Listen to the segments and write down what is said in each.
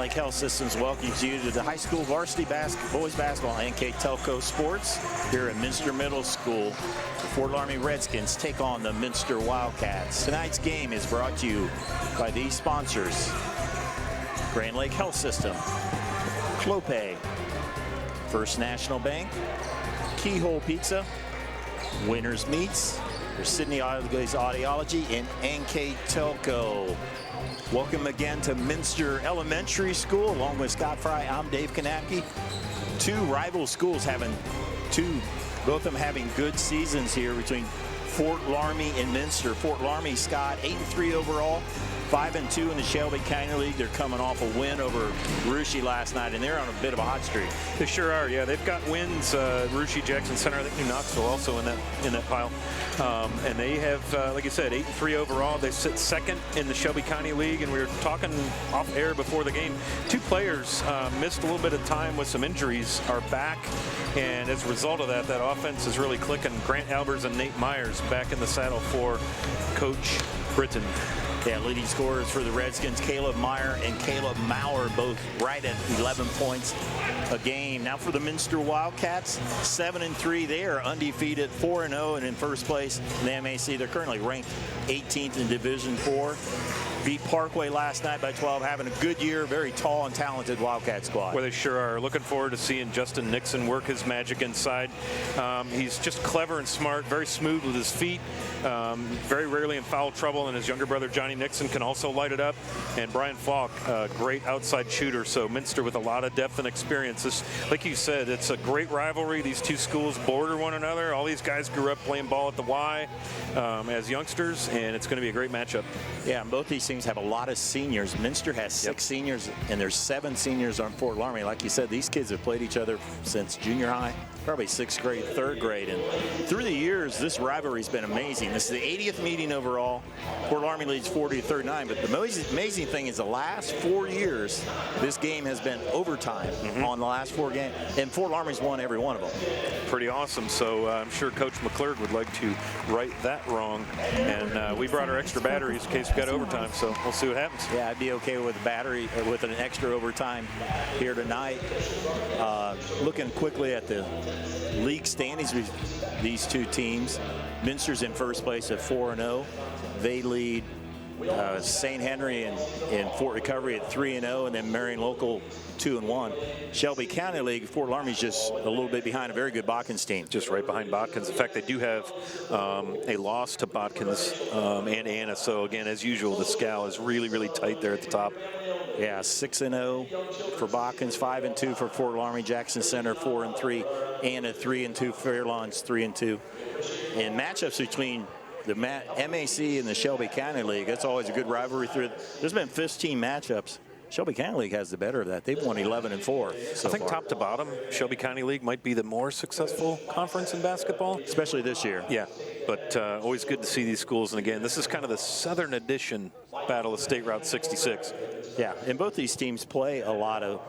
Lake Health Systems welcomes you to the high school varsity boys basketball NKTelco sports here at Minster Middle School. The Fort Loramie Redskins take on the Minster Wildcats. Tonight's game is brought to you by these sponsors: Grand Lake Health System, Clopay, First National Bank, Keyhole Pizza, Winners Meats, your Sydney Audiology, and NKTelco. Welcome again to Minster Elementary School. Along with Scott Fry, I'm Dave Kanapke. Two rival schools both of them having good seasons here between Fort Loramie and Minster. Fort Loramie, Scott, 8-3 overall, 5-2 in the Shelby County League. They're coming off a win over Russia last night, and they're on a bit of a hot streak. They sure are. Yeah, they've got wins. Russia, Jackson Center, I think New Knoxville also in that pile. And they have, like you said, 8-3 overall. They sit second in the Shelby County League, and we were talking off air before the game. Two players missed a little bit of time with some injuries, are back, and as a result of that, that offense is really clicking. Grant Albers and Nate Myers back in the saddle for Coach Britton. Yeah, leading scorers for the Redskins, Caleb Meyer and Caleb Maurer, both right at 11 points a game. Now for the Minster Wildcats, 7-3. They are undefeated, 4-0, and in first place in the MAC. They're currently ranked 18th in Division IV. Beat Parkway last night by 12, having a good year. Very tall and talented Wildcat squad. Well, they sure are. Looking forward to seeing Justin Nixon work his magic inside. He's just clever and smart, very smooth with his feet, very rarely in foul trouble, and his younger brother Johnny Nixon can also light it up. And Brian Falk, a great outside shooter. So Minster with a lot of depth and experience. This, like you said, it's a great rivalry. These two schools border one another. All these guys grew up playing ball at the Y as youngsters, and it's going to be a great matchup. Yeah, and both these teams have a lot of seniors. Minster has 6 seniors, and there's 7 seniors on Fort Loramie. Like you said, these kids have played each other since junior high, probably 6th grade, 3rd grade. And through the years, this rivalry's been amazing. This is the 80th meeting overall. Fort Loramie leads 40-39. But the amazing thing is the last 4 years, this game has been overtime on the last 4 games. And Fort Loramie's won every one of them. Pretty awesome. So I'm sure Coach McClurg would like to right that wrong. And we brought our extra batteries in case we got overtime. So we'll see what happens. Yeah, I'd be okay with a battery, with an extra overtime here tonight. Looking quickly at the league standings with these two teams, Minster's in first place at 4-0. They lead St. Henry and Fort Recovery at 3-0, and then Marion Local 2-1. Shelby County League, Fort Loramie's just a little bit behind a very good Botkins team. Just right behind Botkins. In fact, they do have a loss to Botkins and Anna. So again, as usual, the scale is really, really tight there at the top. Yeah, 6-0 for Botkins, 5-2 for Fort Loramie, Jackson Center 4-3, Anna 3-2, Fairlawns 3-2. And matchups between the MAC and the Shelby County League, that's always a good rivalry through. There's been 15 matchups. Shelby County League has the better of that. They've won 11-4 so I think far. top to bottom, Shelby County League might be the more successful conference in basketball. Especially this year. Yeah, but always good to see these schools. And again, this is kind of the southern edition Battle of State Route 66. Yeah, and both these teams play a lot of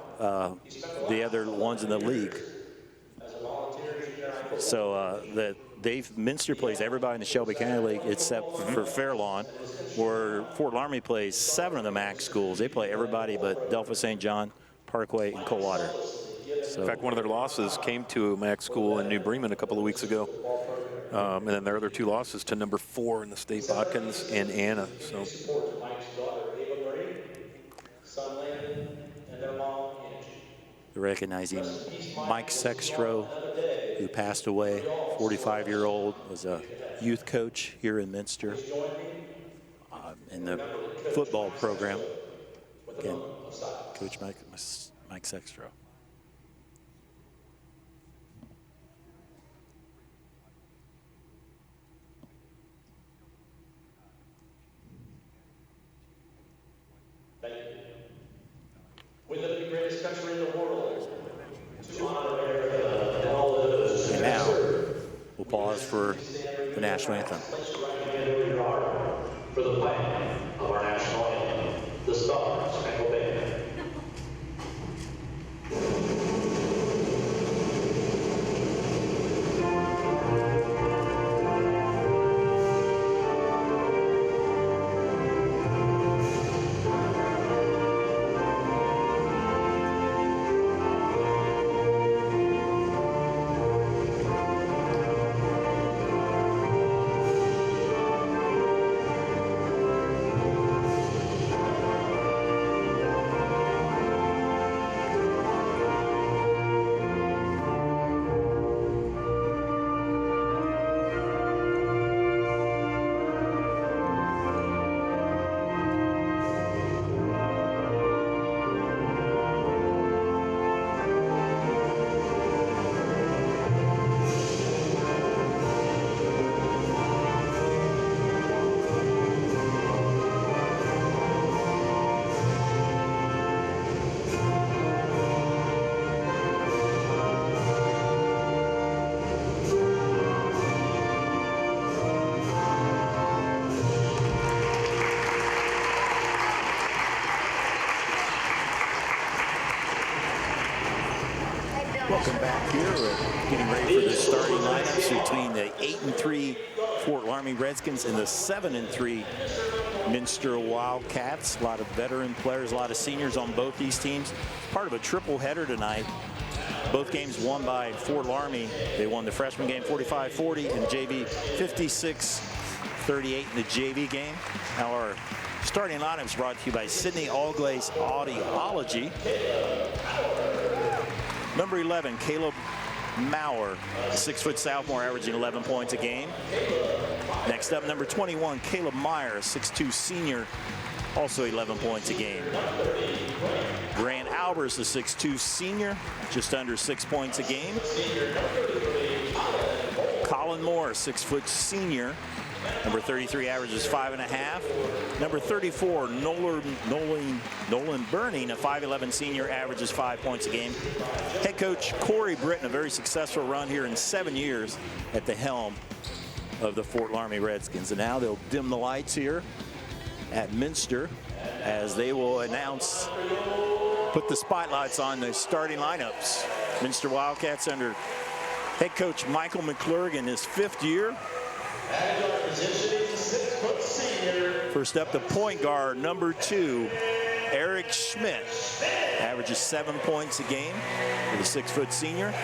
the other ones in the league. So Minster plays everybody in the Shelby County League except for Fairlawn, where Fort Loramie plays 7 of the MAC schools. They play everybody but Delphos St. John, Parkway, and Coldwater. So, in fact, one of their losses came to a MAC school in New Bremen a couple of weeks ago. And then their other 2 losses to number 4 in the state, Botkins and Anna. So. Recognizing Mike Sextro, who passed away, 45-year-old, was a youth coach here in Minster in the football program. Again, Coach Mike Sextro. We live in the greatest country in the world. And now, we'll pause for the national anthem. For the playing of our national anthem, the Stars Spangled Banner. Welcome back here. We're getting ready for the starting lineups between the 8-3 Fort Loramie Redskins and the 7-3 Minster Wildcats. A lot of veteran players, a lot of seniors on both these teams. Part of a triple header tonight. Both games won by Fort Loramie. They won the freshman game 45-40 and JV 56-38 in the JV game. Now our starting lineups brought to you by Sydney Allglaze Audiology. Number 11, Caleb Maurer, 6-foot sophomore, averaging 11 points a game. Next up, number 21, Caleb Meyer, 6'2 senior, also 11 points a game. Grant Albers, the 6'2 senior, just under 6 points a game. Colin Moore, 6-foot senior, number 33, averages 5.5. Number 34, Nolan Burning, a 5'11 senior, averages 5 points a game. Head coach Corey Britton, a very successful run here in 7 years at the helm of the Fort Loramie Redskins. And now they'll dim the lights here at Minster as they will announce, put the spotlights on the starting lineups. Minster Wildcats under head coach Michael McClurg in his 5th year. First up, the point guard, number 2, Eric Schmidt, averages 7 points a game for the 6-foot senior.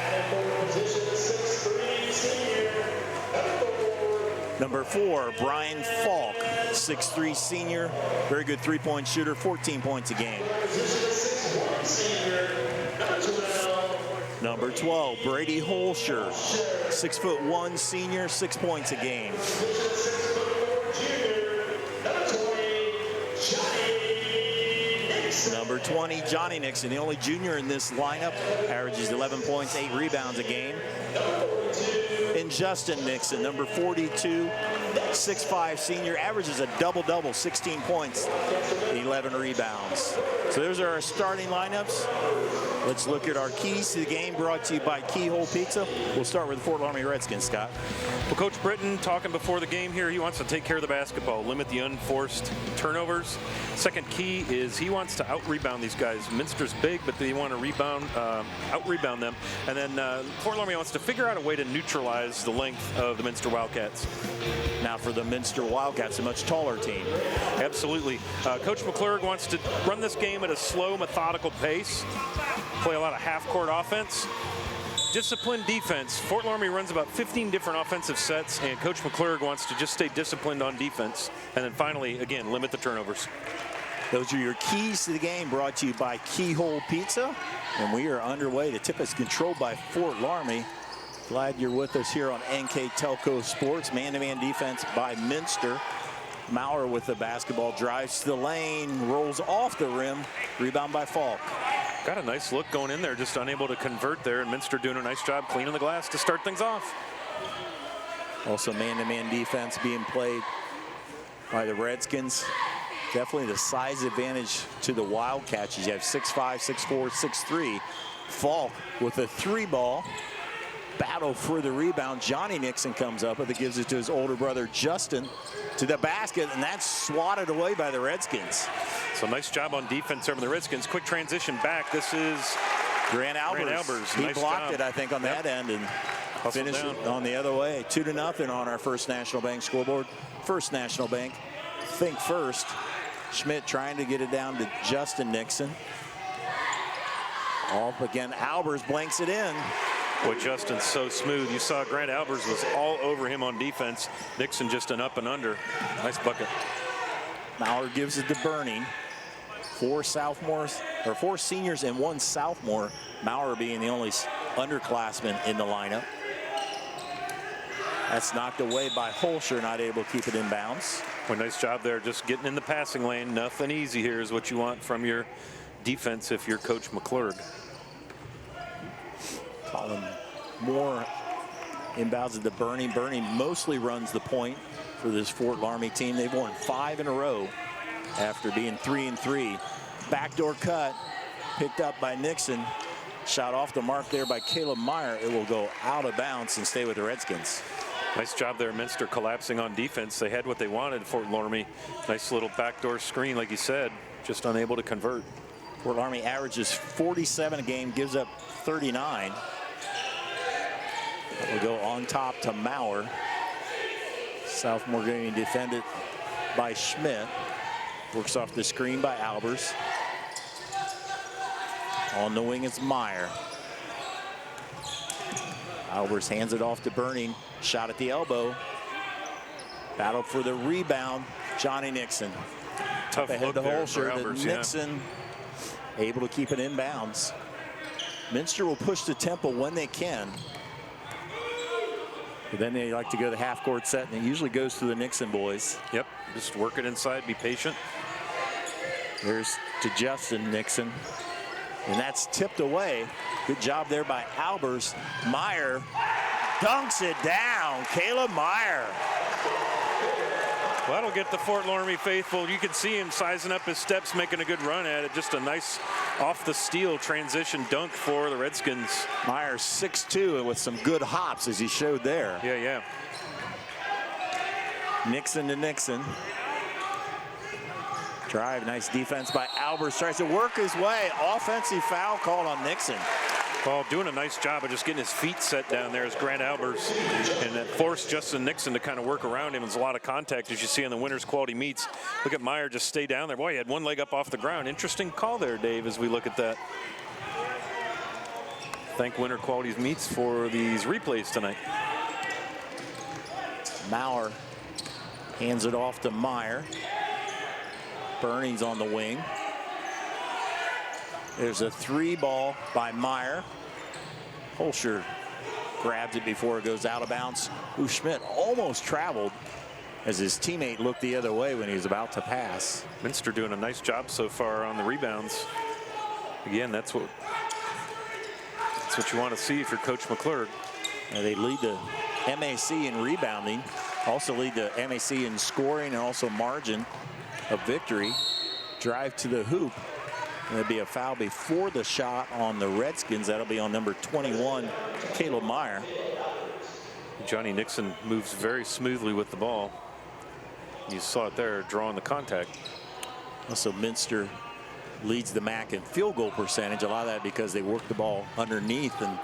Number 4, Brian Falk, 6'3 senior, very good 3-point shooter, 14 points a game. Number 12, Brady Holscher, 6'1 senior, 6 points a game. Number 20, Johnny Nixon, the only junior in this lineup, averages 11 points, 8 rebounds a game. And Justin Nixon, number 42, 6'5 senior, averages a double-double, 16 points, 11 rebounds. So those are our starting lineups. Let's look at our keys to the game, brought to you by Keyhole Pizza. We'll start with the Fort Loramie Redskins, Scott. Well, Coach Britton talking before the game here, he wants to take care of the basketball, limit the unforced turnovers. Second key is he wants to out-rebound these guys. Minster's big, but they want to rebound, out-rebound them. And then Fort Loramie wants to figure out a way to neutralize the length of the Minster Wildcats. Now for the Minster Wildcats, a much taller team. Absolutely. Coach McClurg wants to run this game at a slow, methodical pace, play a lot of half-court offense. Disciplined defense. Fort Loramie runs about 15 different offensive sets, and Coach McClurg wants to just stay disciplined on defense. And then finally, again, limit the turnovers. Those are your keys to the game, brought to you by Keyhole Pizza. And we are underway. The tip is controlled by Fort Loramie. Glad you're with us here on NKTelco Sports. Man-to-man defense by Minster. Maurer with the basketball, drives to the lane, rolls off the rim, rebound by Falk. Got a nice look going in there, just unable to convert there, and Minster doing a nice job cleaning the glass to start things off. Also man-to-man defense being played by the Redskins. Definitely the size advantage to the Wildcats. You have 6'5", 6'4", 6'3". Falk with a 3-ball. Battle for the rebound. Johnny Nixon comes up with it, gives it to his older brother Justin to the basket, and that's swatted away by the Redskins. So nice job on defense over the Redskins. Quick transition back. This is Grant Albers. He nice blocked job. it, I think, on that end, and finished it on the other way. 2-0 on our First National Bank scoreboard. First National Bank, think first. Schmidt trying to get it down to Justin Nixon. Off again, Albers blanks it in. Boy, Justin's so smooth. You saw Grant Albers was all over him on defense. Nixon just an up and under. Nice bucket. Maurer gives it to Burning. 4 seniors and 1 sophomore. Maurer being the only underclassman in the lineup. That's knocked away by Holscher, not able to keep it in bounds. Well, nice job there, just getting in the passing lane. Nothing easy here is what you want from your defense if you're Coach McClurg. Colin Moore inbounds it to Burning. Burning mostly runs the point for this Fort Loramie team. They've won 5 in a row after being 3-3. Backdoor cut picked up by Nixon. Shot off the mark there by Caleb Meyer. It will go out of bounds and stay with the Redskins. Nice job there, Minster collapsing on defense. They had what they wanted, Fort Loramie. Nice little backdoor screen, like you said, just unable to convert. Fort Loramie averages 47 a game, gives up 39. We'll go on top to Maurer. Sophomore getting defended by Schmidt. Works off the screen by Albers. On the wing is Meyer. Albers hands it off to Burning. Shot at the elbow. Battle for the rebound. Johnny Nixon. Tough ahead look to there for Holscher. Albers, Nixon able to keep it inbounds. Minster will push the tempo when they can. But then they like to go to the half-court set, and it usually goes to the Nixon boys. Yep, just work it inside, be patient. There's to Justin Nixon. And that's tipped away. Good job there by Albers. Meyer dunks it down. Caleb Meyer. Well, that'll get the Fort Loramie faithful. You can see him sizing up his steps, making a good run at it. Just a nice off-the-steal transition dunk for the Redskins. Meyer 6'2", and with some good hops, as he showed there. Yeah. Nixon to Nixon. Drive, nice defense by Albers. Tries to work his way. Offensive foul called on Nixon. Well, doing a nice job of just getting his feet set down there is Grant Albers. And that forced Justin Nixon to kind of work around him. There's a lot of contact, as you see in the winners quality meets. Look at Meyer just stay down there. Boy, he had one leg up off the ground. Interesting call there, Dave, as we look at that. Thank winner qualities meets for these replays tonight. Maurer hands it off to Meyer. Burning's on the wing. There's a 3-ball by Meyer. Holscher grabs it before it goes out of bounds. Schmidt almost traveled as his teammate looked the other way when he was about to pass. Minster doing a nice job so far on the rebounds. Again, that's what you want to see if you're Coach McClurg. And they lead the MAC in rebounding. Also lead the MAC in scoring and also margin of victory. Drive to the hoop. And there'll be a foul before the shot on the Redskins. That'll be on number 21, Caleb Meyer. Johnny Nixon moves very smoothly with the ball. You saw it there, drawing the contact. Also, Minster leads the MAC in field goal percentage. A lot of that because they work the ball underneath. And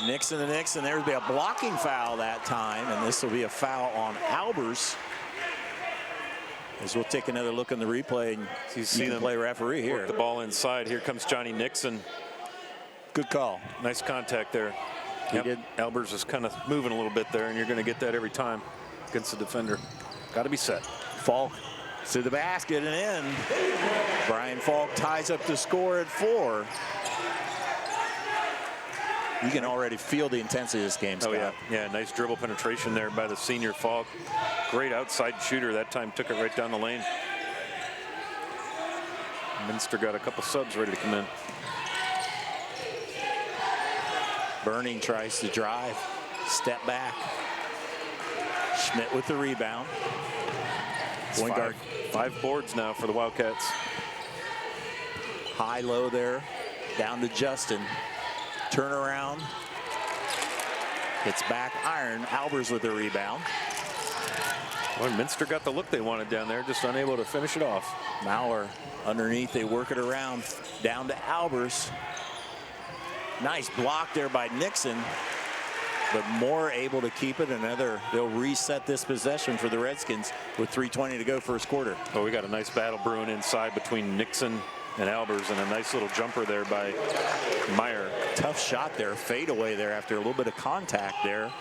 Nixon to Nixon, there will be a blocking foul that time. And this will be a foul on Albers. As we'll take another look in the replay, and you see them play referee here. Work the ball inside. Here comes Johnny Nixon. Good call. Nice contact there. He did. Albers is kind of moving a little bit there, and you're going to get that every time against the defender. Got to be set. Falk to the basket and in. Brian Falk ties up the score at 4. You can already feel the intensity of this game, Scott. Oh, yeah. Nice dribble penetration there by the senior Falk. Great outside shooter. That time took it right down the lane. Minster got a couple subs ready to come in. Burning tries to drive. Step back. Schmidt with the rebound. Point guard. 5 boards now for the Wildcats. High-low there. Down to Justin. Turnaround. It's back iron. Albers with the rebound. Well, Minster got the look they wanted down there, just unable to finish it off. Maurer underneath. They work it around. Down to Albers. Nice block there by Nixon. But Moore able to keep it. They'll reset this possession for the Redskins with 3:20 to go first quarter. Oh, we got a nice battle brewing inside between Nixon and Albers, and a nice little jumper there by Meyer. Tough shot there, fadeaway there after a little bit of contact there.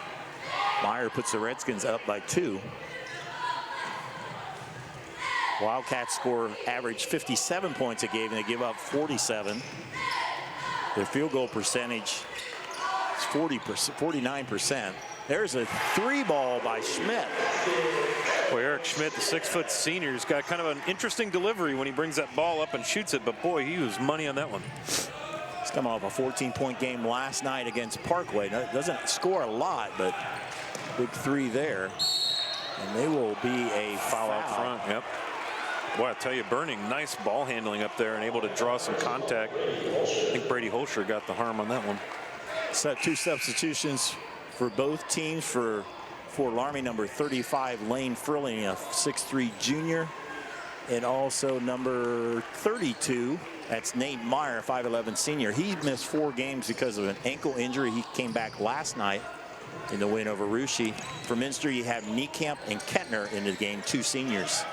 Meyer puts the Redskins up by 2. Wildcats score average 57 points a game, and they give up 47. Their field goal percentage is 49%. There's a 3-ball by Schmidt. Boy, Eric Schmidt, the 6-foot senior, has got kind of an interesting delivery when he brings that ball up and shoots it, but boy, he was money on that one. He's coming off a 14-point game last night against Parkway. Doesn't score a lot, but big 3 there. And they will be a foul out front. Yep. Boy, I tell you, Burning, nice ball handling up there and able to draw some contact. I think Brady Holscher got the harm on that one. Set 2 substitutions for both teams. For Fort Loramie, number 35, Lane Frilling, a 6'3" junior. And also number 32, that's Nate Meyer, 5'11" senior. He missed 4 games because of an ankle injury. He came back last night in the win over Russia. For Minster, you have Niekamp and Kettner in the game, 2 seniors.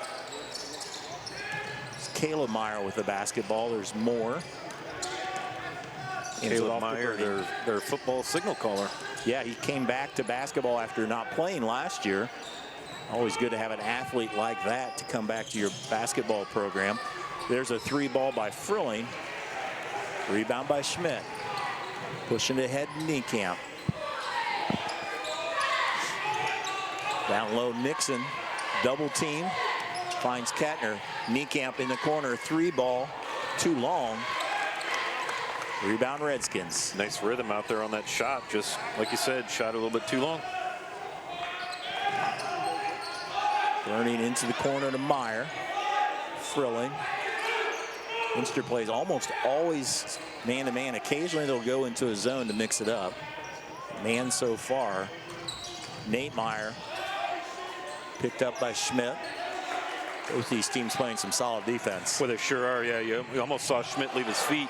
It's Caleb Meyer with the basketball. There's more. Caleb Meyer, their football signal caller. Yeah, he came back to basketball after not playing last year. Always good to have an athlete like that to come back to your basketball program. There's a 3 ball by Frilling. Rebound by Schmidt. Pushing ahead, Niekamp. Down low, Nixon. Double team. Finds Kettner. Niekamp in the corner. 3 ball. Too long. Rebound Redskins. Nice rhythm out there on that shot. Just like you said, shot a little bit too long. Turning into the corner to Meyer. Frilling. Minster plays almost always man-to-man. Occasionally they'll go into a zone to mix it up. Man so far. Nate Meyer. Picked up by Schmidt. Both these teams playing some solid defense. Well, they sure are. Yeah, you almost saw Schmidt leave his feet.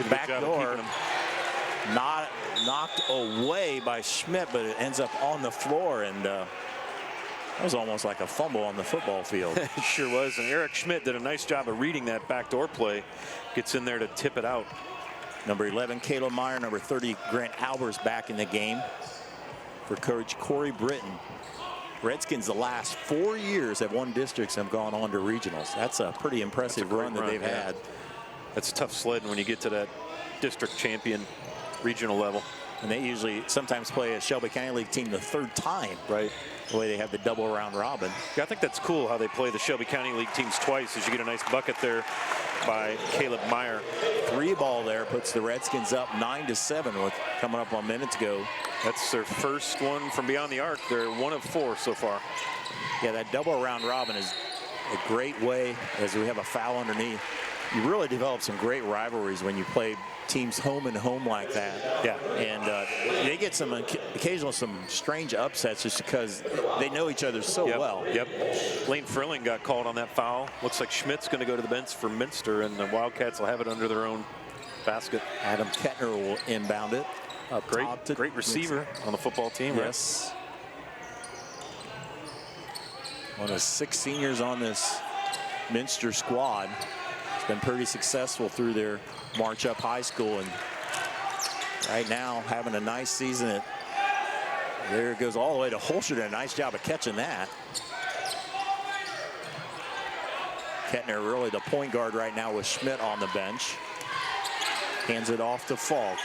Back door. Not knocked away by Schmidt, but it ends up on the floor, and that was almost like a fumble on the football field. It sure was. And Eric Schmidt did a nice job of reading that backdoor play. Gets in there to tip it out. Number 11, Caleb Meyer. Number 30, Grant Albers back in the game for coach Corey Britton. Redskins the last 4 years have won districts and have gone on to regionals. That's a pretty impressive run that they've had. That's tough sledding when you get to that district champion regional level. And they usually sometimes play a Shelby County League team the 3rd time. Right. The way they have the double round robin. Yeah, I think that's cool how they play the Shelby County League teams twice, as you get a nice bucket there by Caleb Meyer. 3 ball there puts the Redskins up 9-7 with coming up a minute to go. That's their first one from beyond the arc. They're 1 of 4 so far. Yeah, that double round robin is a great way, as we have a foul underneath. You really develop some great rivalries when you play teams home and home like that. Yeah. And they get some occasional strange upsets just because they know each other so well. Yep. Lane Frilling got called on that foul. Looks like Schmidt's going to go to the bench for Minster, and the Wildcats will have it under their own basket. Adam Kettner will inbound it. Great receiver on the football team. Yes. One of 6 seniors on this Minster squad. Been pretty successful through their march up high school, and right now having a nice season. There it goes all the way to Holster. Did a nice job of catching that. Kettner really the point guard right now with Schmidt on the bench. Hands it off to Falk.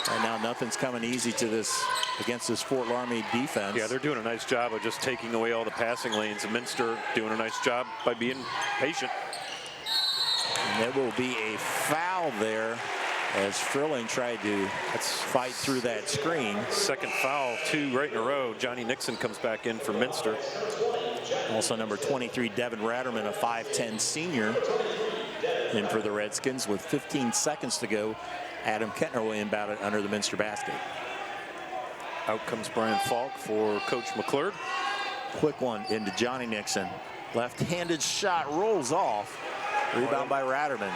Right now nothing's coming easy to this against this Fort Loramie defense. Yeah, they're doing a nice job of just taking away all the passing lanes, and Minster doing a nice job by being patient. And there will be a foul there as Frilling tried to fight through that screen. Second foul, 2 right in a row. Johnny Nixon comes back in for Minster. Also number 23, Devin Ratterman, a 5'10 senior, in for the Redskins with 15 seconds to go. Adam Kettner will inbound it under the Minster basket. Out comes Brian Falk for Coach McClure. Quick one into Johnny Nixon. Left-handed shot rolls off. Rebound by Ratterman.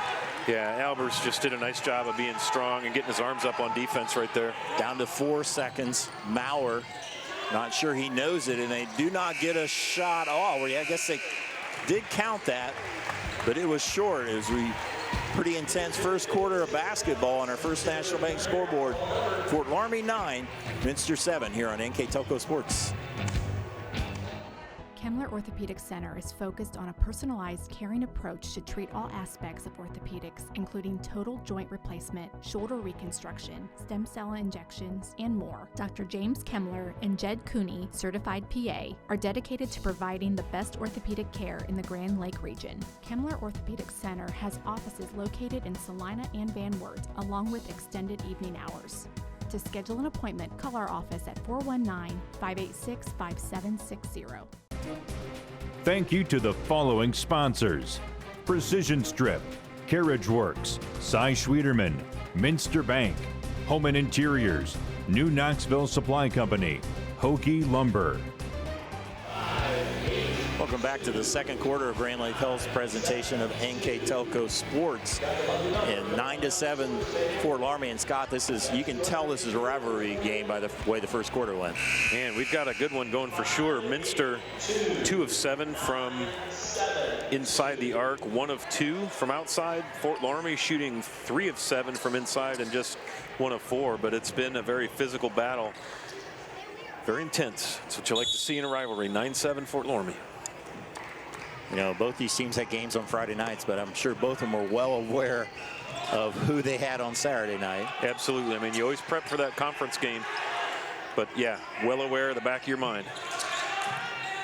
Yeah, Albers just did a nice job of being strong and getting his arms up on defense right there. Down to 4 seconds. Maurer, not sure he knows it, and they do not get a shot. Oh, well, yeah, I guess they did count that, but it was short. As we pretty intense first quarter of basketball on our First National Bank scoreboard. Fort Loramie 9, Minster 7 here on NKTelco Sports. Kemmler Orthopedic Center is focused on a personalized, caring approach to treat all aspects of orthopedics, including total joint replacement, shoulder reconstruction, stem cell injections, and more. Dr. James Kemmler and Jed Cooney, certified PA, are dedicated to providing the best orthopedic care in the Grand Lake region. Kemmler Orthopedic Center has offices located in Salina and Van Wert, along with extended evening hours. To schedule an appointment, call our office at 419-586-5760. Thank you to the following sponsors: Precision Strip, Carriage Works, Cy Schwederman, Minster Bank, Home and Interiors, New Knoxville Supply Company, Hokie Lumber. Welcome back to the second quarter of Grand Lake Health's presentation of NKTelco Sports. And 9-7 Fort Loramie. And Scott, you can tell this is a rivalry game by the way the first quarter went. And we've got a good one going for sure. Minster 2 of 7 from inside the arc, 1 of 2 from outside. Fort Loramie shooting 3 of 7 from inside and just 1 of 4. But it's been a very physical battle. Very intense. That's what you like to see in a rivalry. 9-7 Fort Loramie. You know, both these teams had games on Friday nights, but I'm sure both of them were well aware of who they had on Saturday night. Absolutely. I mean, you always prep for that conference game. But, yeah, well aware of the back of your mind.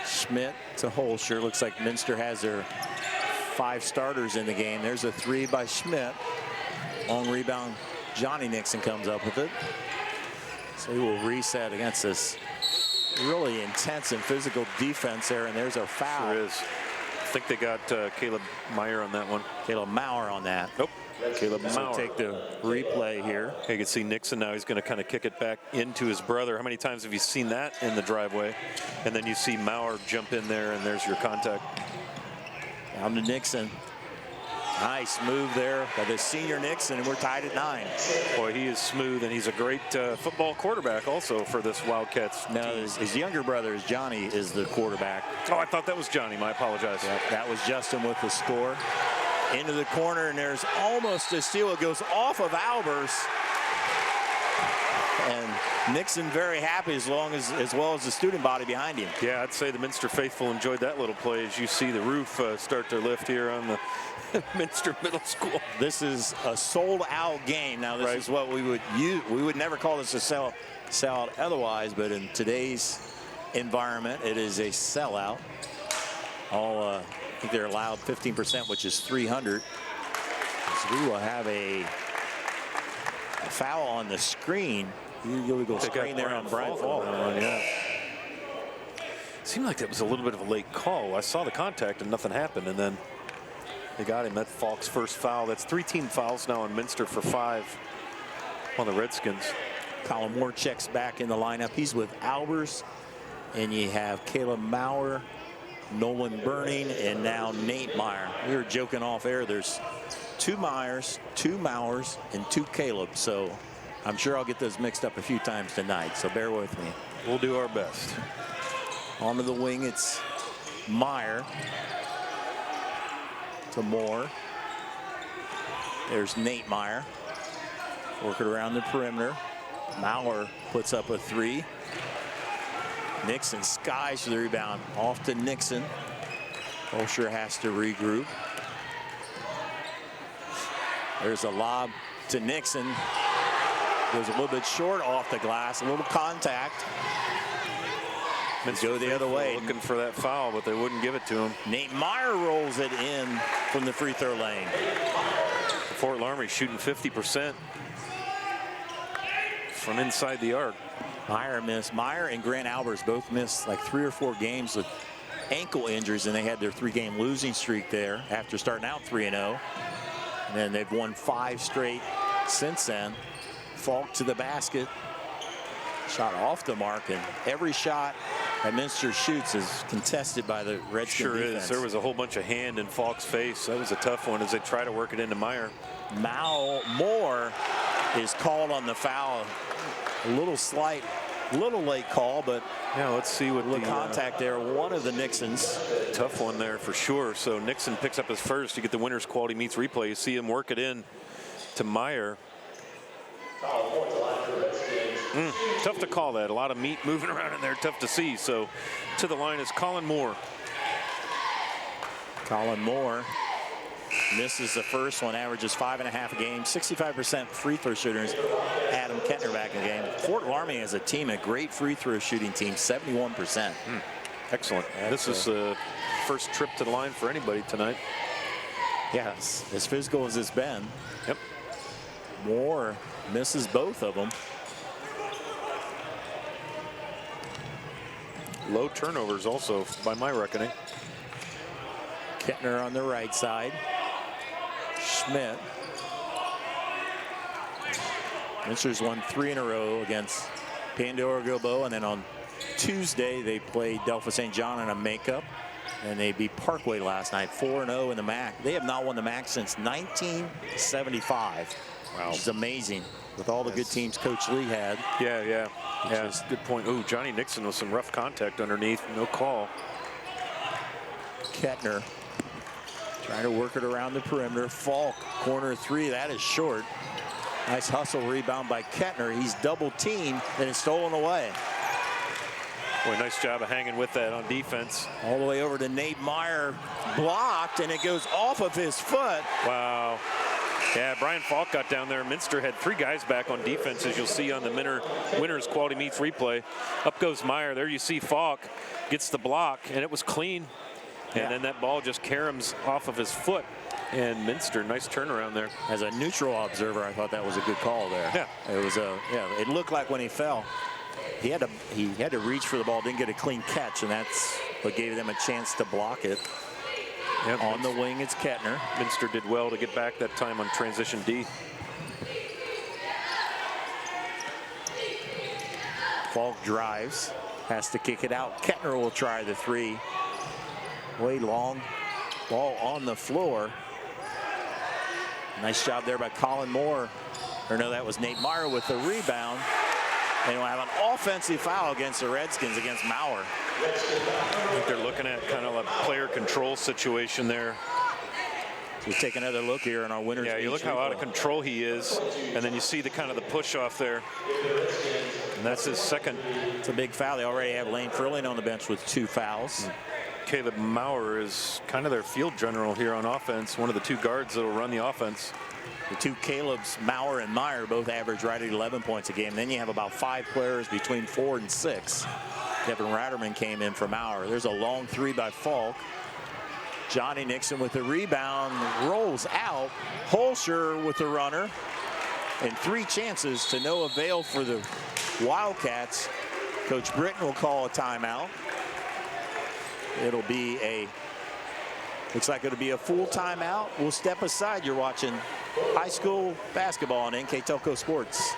Schmidt to Holscher. Looks like Minster has their 5 starters in the game. There's a 3 by Schmidt. Long rebound. Johnny Nixon comes up with it. So he will reset against this really intense and physical defense there. And there's a foul. Sure is. I think they got Caleb Meyer on that one. Caleb Maurer on that. Nope. Caleb Maurer. So take the replay here. You can see Nixon now. He's going to kind of kick it back into his brother. How many times have you seen that in the driveway? And then you see Maurer jump in there, and there's your contact. Down to Nixon. Nice move there by the senior Nixon, and we're tied at 9. Boy, he is smooth, and he's a great football quarterback also for this Wildcats team. No, his younger brother, Johnny, is the quarterback. Oh, I thought that was Johnny. My apologize. Yep, that was Justin with the score. Into the corner, and there's almost a steal. It goes off of Albers. And Nixon very happy as well as the student body behind him. Yeah, I'd say the Minster faithful enjoyed that little play as you see the roof start to lift here on the Minster Middle School. This is a sold-out game. Now, this is what we would use. We would never call this a sellout otherwise, but in today's environment, it is a sellout. I think they're allowed 15%, which is 300. So we will have a foul on the screen. You go screen there on Brian Falk. Yeah. Seemed like that was a little bit of a late call. I saw the contact and nothing happened, and then they got him. That Falk's first foul. That's 3 team fouls now on Minster for 5 on the Redskins. Colin Moore checks back in the lineup. He's with Albers, and you have Caleb Maurer, Nolan Burning, and now Nate Meyer. We were joking off air. There's 2 Myers, 2 Mauers, and 2 Caleb. So I'm sure I'll get those mixed up a few times tonight. So bear with me. We'll do our best. Onto the wing, it's Meyer to Moore. There's Nate Meyer. Working around the perimeter. Maurer puts up a 3. Nixon skies for the rebound. Off to Nixon. Holscher has to regroup. There's a lob to Nixon. Goes a little bit short off the glass. A little contact. Go the other way. Looking for that foul, but they wouldn't give it to him. Nate Meyer rolls it in from the free throw lane. Fort Loramie shooting 50% from inside the arc. Meyer missed. Meyer and Grant Albers both missed like 3 or 4 games with ankle injuries, and they had their 3-game losing streak there after starting out 3-0. And then they've won 5 straight since then. Falk to the basket. Shot off the mark, and every shot that Minster shoots is contested by the Redskin defense. Is. There was a whole bunch of hand in Falk's face. That was a tough one as they try to work it into Meyer. Moore is called on the foul. A little late call, but yeah, let's see what the contact there. One of the Nixons. Tough one there for sure. So Nixon picks up his first. You get the winner's quality meets replay. You see him work it in to Meyer. Tough to call that. A lot of meat moving around in there. Tough to see. So to the line is Colin Moore. Colin Moore misses the first one, averages 5.5 a game, 65% free throw shooters. Adam Kettner back in the game. Fort Loramie as a team, a great free throw shooting team, 71%. Excellent. This is the first trip to the line for anybody tonight. Yes, as physical as it's been. Yep. Moore misses both of them. Low turnovers also by my reckoning. Kettner on the right side. Schmidt. Minster's won 3 in a row against Pandora Gilboa, and then on Tuesday they played Delphos St. John in a makeup. And they beat Parkway last night, 4-0 in the MAC. They have not won the MAC since 1975. Wow. Which is amazing with all the good teams Coach Lee had. Yeah. Good point. Ooh, Johnny Nixon with some rough contact underneath. No call. Kettner trying to work it around the perimeter. Falk, corner three. That is short. Nice hustle rebound by Kettner. He's double teamed and it's stolen away. Boy, nice job of hanging with that on defense. All the way over to Nate Meyer. Blocked, and it goes off of his foot. Wow. Yeah, Brian Falk got down there. Minster had 3 guys back on defense, as you'll see on the Winners Quality Meets replay. Up goes Meyer. There you see Falk gets the block, and it was clean. And then that ball just caroms off of his foot. And Minster, nice turnaround there. As a neutral observer, I thought that was a good call there. Yeah. It was it looked like when he fell, he had to reach for the ball, didn't get a clean catch, and that's what gave them a chance to block it. Yep, on the wing, it's Kettner. Minster did well to get back that time on transition D. Falk drives, has to kick it out. Kettner will try the three. Way long, ball on the floor. Nice job there by Colin Moore. Or no, that was Nate Meyer with the rebound. And we'll have an offensive foul against the Redskins, against Maurer. I think they're looking at kind of a player control situation there. We'll take another look here in our winners. Yeah, you look how out of control he is, and then you see the kind of the push off there. And that's his second. It's a big foul. They already have Lane Furling on the bench with 2 fouls. Caleb Maurer is kind of their field general here on offense, one of the 2 guards that will run the offense. The 2 Calebs, Maurer and Meyer, both average right at 11 points a game. Then you have about 5 players between 4 and 6. Kevin Ratterman came in for Maurer. There's a long 3 by Falk. Johnny Nixon with the rebound, rolls out. Holscher with the runner. And 3 chances to no avail for the Wildcats. Coach Britton will call a timeout. It'll be looks like it'll be a full timeout. We'll step aside. You're watching high school basketball on NKTelco Sports.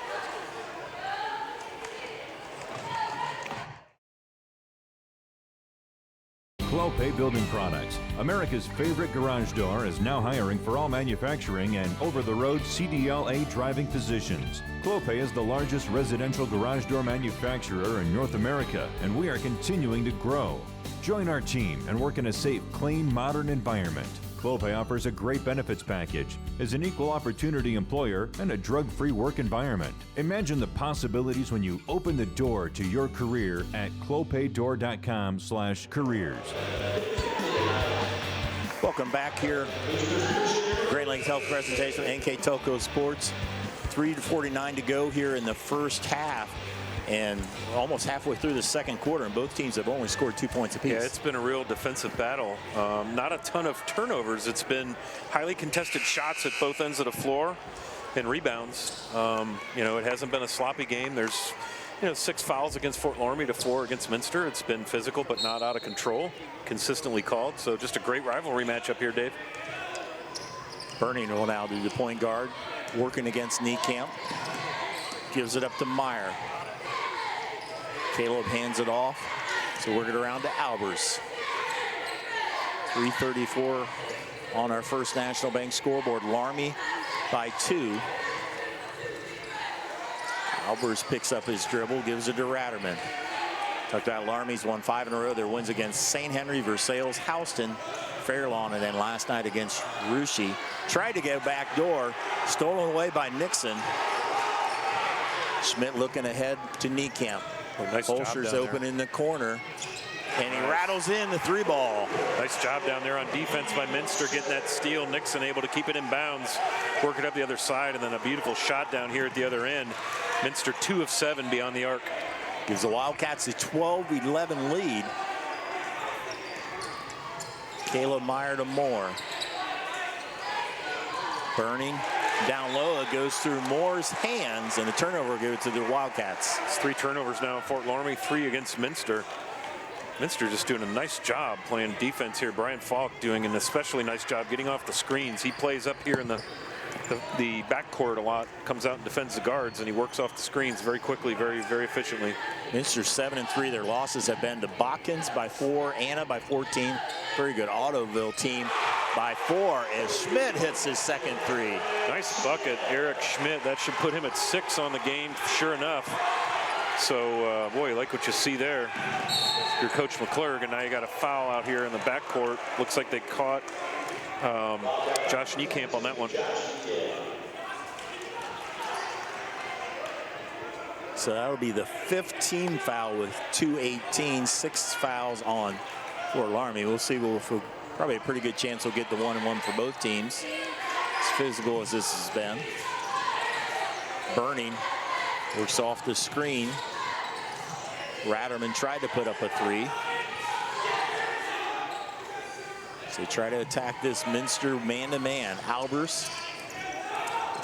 Clopay Building Products, America's favorite garage door, is now hiring for all manufacturing and over-the-road CDLA driving positions. Clopay is the largest residential garage door manufacturer in North America, and we are continuing to grow. Join our team and work in a safe, clean, modern environment. Clopay offers a great benefits package, is an equal opportunity employer, and a drug-free work environment. Imagine the possibilities when you open the door to your career at clopaydoor.com/careers. Welcome back here. Great Lakes Health presentation, NKTelco Sports. 3:49 to go here in the first half. And almost halfway through the second quarter, and both teams have only scored 2 points apiece. Yeah, it's been a real defensive battle. Not a ton of turnovers. It's been highly contested shots at both ends of the floor and rebounds. It hasn't been a sloppy game. There's 6 fouls against Fort Loramie to 4 against Minster. It's been physical, but not out of control. Consistently called. So just a great rivalry matchup here, Dave. Burning will now do the point guard, working against Niekamp. Gives it up to Meyer. Caleb hands it off, so work it around to Albers. 3:34 on our First National Bank scoreboard. Loramie by 2. Albers picks up his dribble, gives it to Ratterman. Talked about Laramie's won 5 in a row. Their wins against St. Henry, Versailles, Houston, Fairlawn, and then last night against Russia. Tried to get back door, stolen away by Nixon. Schmidt looking ahead to Niekamp. Nice Holscher's open in the corner, and he rattles in the 3 ball. Nice job down there on defense by Minster, getting that steal. Nixon able to keep it in bounds, work it up the other side, and then a beautiful shot down here at the other end. Minster 2 of 7 beyond the arc. Gives the Wildcats a 12-11 lead. Caleb Meyer to Moore. Burning. Down low, it goes through Moore's hands, and the turnover goes to the Wildcats. It's 3 turnovers now in Fort Loramie, 3 against Minster. Minster just doing a nice job playing defense here. Brian Falk doing an especially nice job getting off the screens. He plays up here in the the backcourt a lot, comes out and defends the guards, and he works off the screens very quickly, very efficiently. Minster 7-3. Their losses have been to Botkins by 4, Anna by 14. Very good Ottoville team by 4 as Schmidt hits his second 3. Nice bucket, Eric Schmidt. That should put him at 6 on the game, sure enough. So, boy, you like what you see there. Your Coach McClurg, and now you got a foul out here in the backcourt. Looks like they caught Josh Niekamp on that one. So that'll be the 5th team foul with 2:18, 6 fouls on Fort Loramie. We'll see. Probably a pretty good chance we'll get the 1-and-1 for both teams. As physical as this has been. Burning works off the screen. Ratterman tried to put up a 3. So they try to attack this Minster man-to-man. Albers,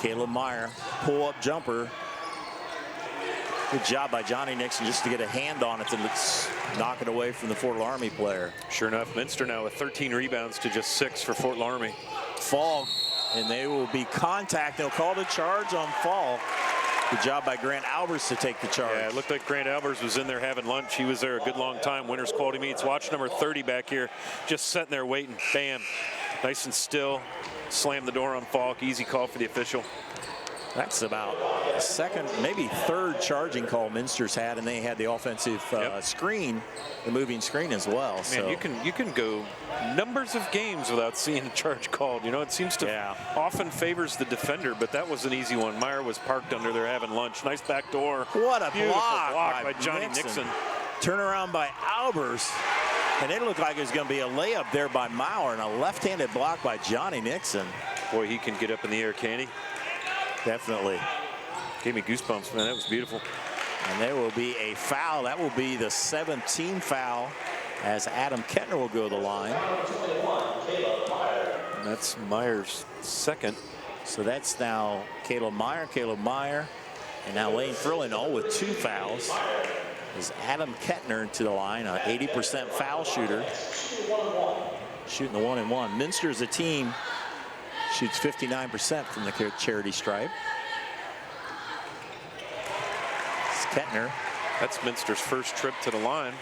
Caleb Meyer, pull-up jumper. Good job by Johnny Nixon just to get a hand on it to knock it away from the Fort Loramie player. Sure enough, Minster now with 13 rebounds to just 6 for Fort Loramie. Fall, and they will be contact. They'll call the charge on Fall. Good job by Grant Albers to take the charge. Yeah, it looked like Grant Albers was in there having lunch. He was there a good long time. Winners Quality Meats. Watch number 30 back here, just sitting there waiting. Bam, nice and still. Slam the door on Falk. Easy call for the official. That's about the 2nd, maybe 3rd charging call Minster's had, and they had the offensive screen, the moving screen as well. Man, so you can go numbers of games without seeing a charge called. You know, it seems to often favors the defender, but that was an easy one. Meyer was parked under there having lunch. Nice back door. What a beautiful block by Johnny Nixon. Turnaround by Albers. And it looked like it was going to be a layup there by Maurer, and a left-handed block by Johnny Nixon. Boy, he can get up in the air, can he? Definitely. Gave me goosebumps, man. That was beautiful. And there will be a foul. That will be the 17th foul as Adam Kettner will go to the line. And that's Meyer's 2nd. So that's now Caleb Meyer, and now Lane Thrilling all with 2 fouls. Is Adam Kettner to the line, an 80% foul shooter. Shooting the 1-and-1. Minster as a team shoots 59% from the charity stripe. It's Kettner. That's Minster's first trip to the line.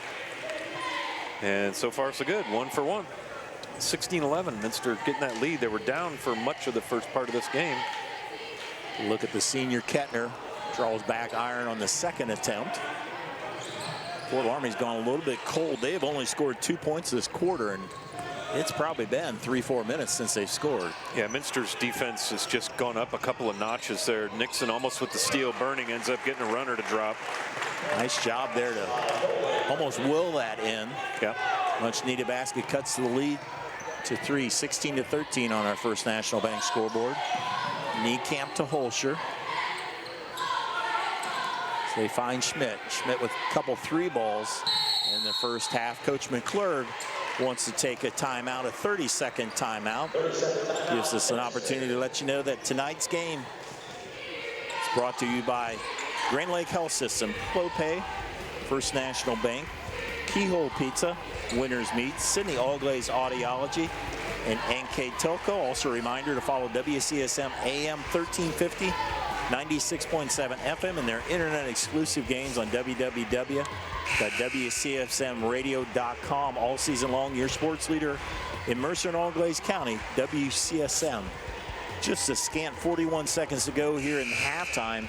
And so far so good, 1 for 1. 16-11, Minster getting that lead. They were down for much of the first part of this game. Look at the senior Kettner. Draws back iron on the 2nd attempt. Fort Loramie's gone a little bit cold. They have only scored 2 points this quarter, and it's probably been 3-4 minutes since they've scored. Yeah, Minster's defense has just gone up a couple of notches there. Nixon almost with the steal burning ends up getting a runner to drop. Nice job there to almost will that in. Yeah. Much needed basket cuts to the lead to 3, 16-13 on our First National Bank scoreboard. Niekamp to Holscher. So they find Schmidt. Schmidt with a couple 3 balls in the first half. Coach McClurg wants to take a timeout, a 30-second timeout. Gives us an opportunity to let you know that tonight's game is brought to you by Grand Lake Health System, Clopay, First National Bank, Keyhole Pizza, Winners Meat, Sydney All-Glaze Audiology, and NKTelco. Also a reminder to follow WCSM AM 1350, 96.7 FM, and their internet exclusive games on www.wcsmradio.com all season long. Your sports leader in Mercer and All-Glaze County, WCSM. Just a scant 41 seconds to go here in halftime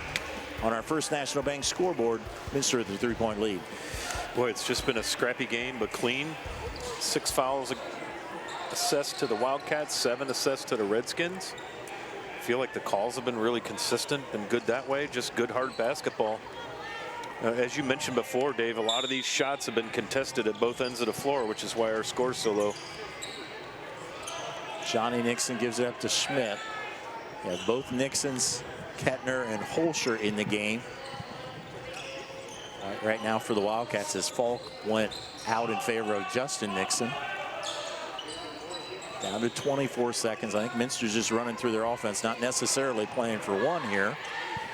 on our First National Bank scoreboard. Minster with the 3-point lead. Boy, it's just been a scrappy game, but clean. 6 fouls assessed to the Wildcats, 7 assessed to the Redskins. I feel like the calls have been really consistent and good that way. Just good, hard basketball. As you mentioned before, Dave, a lot of these shots have been contested at both ends of the floor, which is why our score's so low. Johnny Nixon gives it up to Schmidt. Yeah, both Nixons, Kettner and Holscher in the game. Right now for the Wildcats as Falk went out in favor of Justin Nixon. Down to 24 seconds. I think Minster's just running through their offense, not necessarily playing for one here.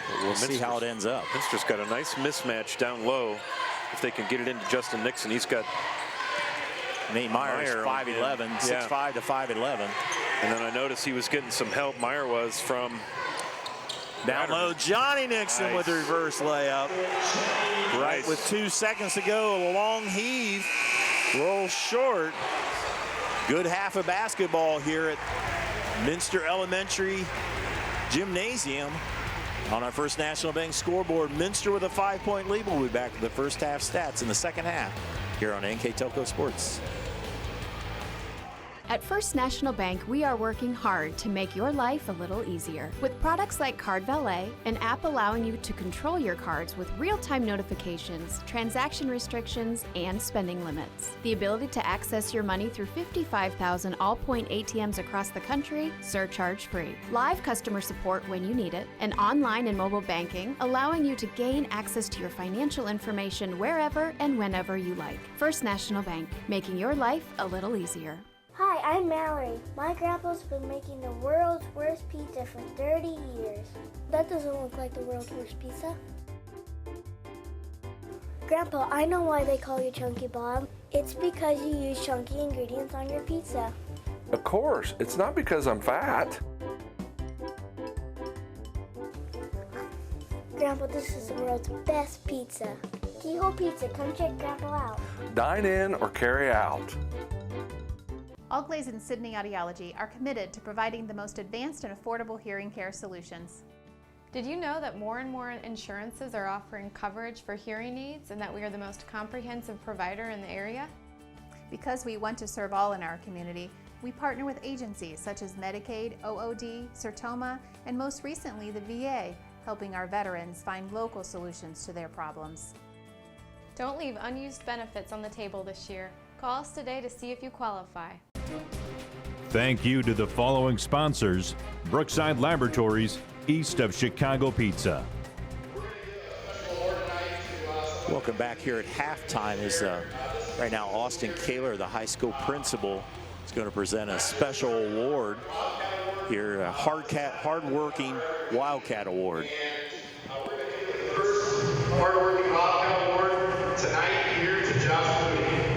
But we'll see how it ends up. Minster's got a nice mismatch down low. If they can get it into Justin Nixon, he's got Nate Meyer is 5'11", 6'5" to 5'11". And then I noticed he was getting some help, Meyer was, from Down low, Johnny Nixon Nice. with the reverse layup. Right Nice. with 2 seconds to go, a long heave, rolls short. Good half of basketball here at Minster Elementary Gymnasium. On our First National Bank scoreboard, Minster with a 5-point lead. We'll be back with the first half stats in the second half here on NKTelco Sports. At First National Bank, we are working hard to make your life a little easier. With products like Card Valet, an app allowing you to control your cards with real-time notifications, transaction restrictions, and spending limits. The ability to access your money through 55,000 all-point ATMs across the country, surcharge-free. Live customer support when you need it, and online and mobile banking, allowing you to gain access to your financial information wherever and whenever you like. First National Bank, making your life a little easier. Hi, I'm Mallory. My grandpa's been making the world's worst pizza for 30 years. That doesn't look like the world's worst pizza. Grandpa, I know why they call you Chunky Bob. It's because you use chunky ingredients on your pizza. Of course, it's not because I'm fat. Grandpa, this is the world's best pizza. Keyhole Pizza, come check Grandpa out. Dine in or carry out. Allglaze and Sydney Audiology are committed to providing the most advanced and affordable hearing care solutions. Did you know that more and more insurances are offering coverage for hearing aids and that we are the most comprehensive provider in the area? Because we want to serve all in our community, we partner with agencies such as Medicaid, OOD, Sertoma, and most recently the VA, helping our veterans find local solutions to their problems. Don't leave unused benefits on the table this year. Call us today to see if you qualify. Thank you to the following sponsors: Brookside Laboratories, east of Chicago Pizza. Welcome back here at halftime. Is right now Austin Kaler, the high school principal, is going to present a special award here, a hardworking Wildcat Award. Hardworking Wildcat Award tonight here to Josh Clooney.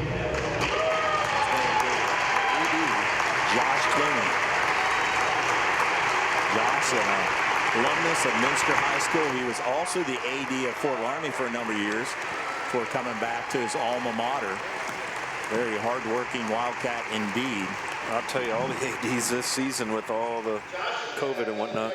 Josh Clooney. Josh, an alumnus of Minster High School. He was also the AD of Fort Loramie for a number of years before coming back to his alma mater. Very hardworking Wildcat indeed. I'll tell you, all the ADs this season with all the COVID and whatnot.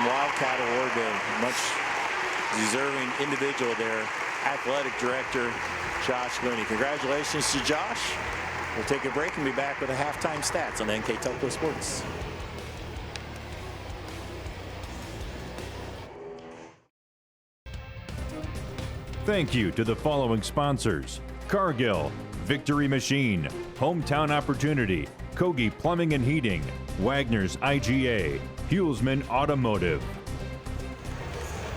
Wildcat Award, a much deserving individual there, athletic director Josh Clooney. Congratulations to Josh. We'll take a break and be back with the halftime stats on NKTelco Sports. Thank you to the following sponsors: Cargill, Victory Machine, Hometown Opportunity, Kogi Plumbing and Heating, Wagner's IGA, Hulsman Automotive.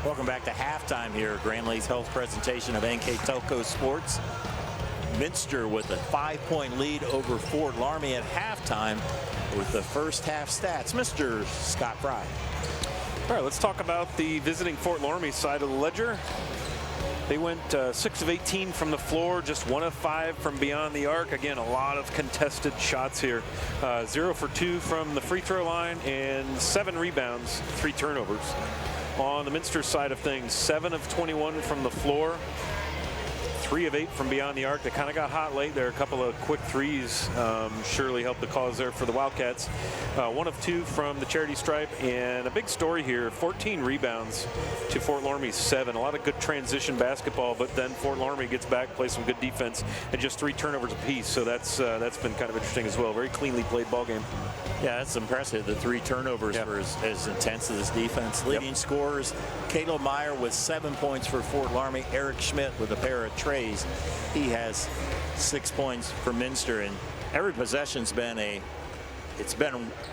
Welcome back to halftime here at Grand Lakes Health presentation of NKTelco Sports. Minster with a 5-point lead over Fort Loramie at halftime with the first half stats. Mr. Scott Fry. All right, let's talk about the visiting Fort Loramie side of the ledger. They went 6 of 18 from the floor, just 1 of 5 from beyond the arc. Again, a lot of contested shots here. 0 for 2 from the free throw line and 7 rebounds, 3 turnovers. On the Minster side of things, 7 of 21 from the floor, 3 of 8 from beyond the arc. They kind of got hot late there. A couple of quick threes surely helped the cause there for the Wildcats. 1 of 2 from the charity stripe, and a big story here, 14 rebounds to Fort Loramie's 7. A lot of good transition basketball, but then Fort Loramie gets back, plays some good defense, and just 3 turnovers apiece. So that's been kind of interesting as well. Very cleanly played ball game. Yeah, that's impressive. The 3 turnovers were as intense as this defense. Leading scorers, Caleb Meyer with 7 points for Fort Loramie. Eric Schmidt with a pair of trays. He has 6 points for Minster, and every possession's been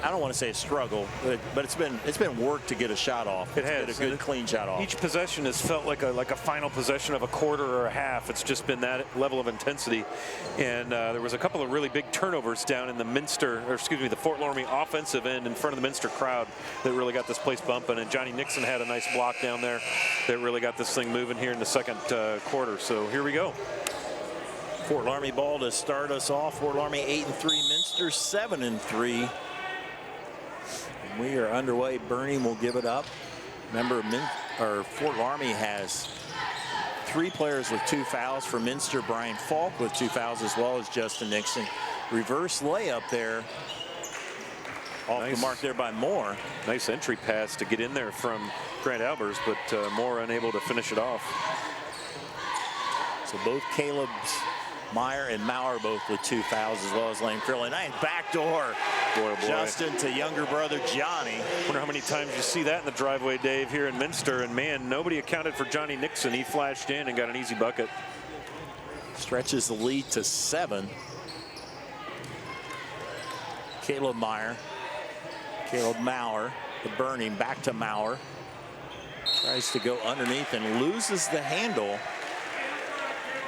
I don't want to say a struggle, but it's been work to get a shot off. It has a good clean shot off. Each possession has felt like a final possession of a quarter or a half. It's just been that level of intensity, and there was a couple of really big turnovers down in the the Fort Loramie offensive end in front of the Minster crowd that really got this place bumping. And Johnny Nixon had a nice block down there that really got this thing moving here in the second quarter. So here we go. Fort Loramie ball to start us off. Fort Loramie 8-3, Minster 7-3. We are underway. Bernie will give it up. Remember, Fort Loramie has 3 players with 2 fouls. For Minster, Brian Falk with 2 fouls, as well as Justin Nixon. Reverse layup there. Off the mark there by Moore. Nice entry pass to get in there from Grant Albers, but Moore unable to finish it off. So both Caleb's Meyer and Maurer both with 2 fouls, as well as Lane Curley. Nice backdoor. Boy, oh boy. Justin to younger brother Johnny. Wonder how many times you see that in the driveway, Dave, here in Minster. And man, nobody accounted for Johnny Nixon. He flashed in and got an easy bucket. Stretches the lead to 7. Caleb Meyer. Caleb Maurer. The burning back to Maurer. Tries to go underneath and loses the handle.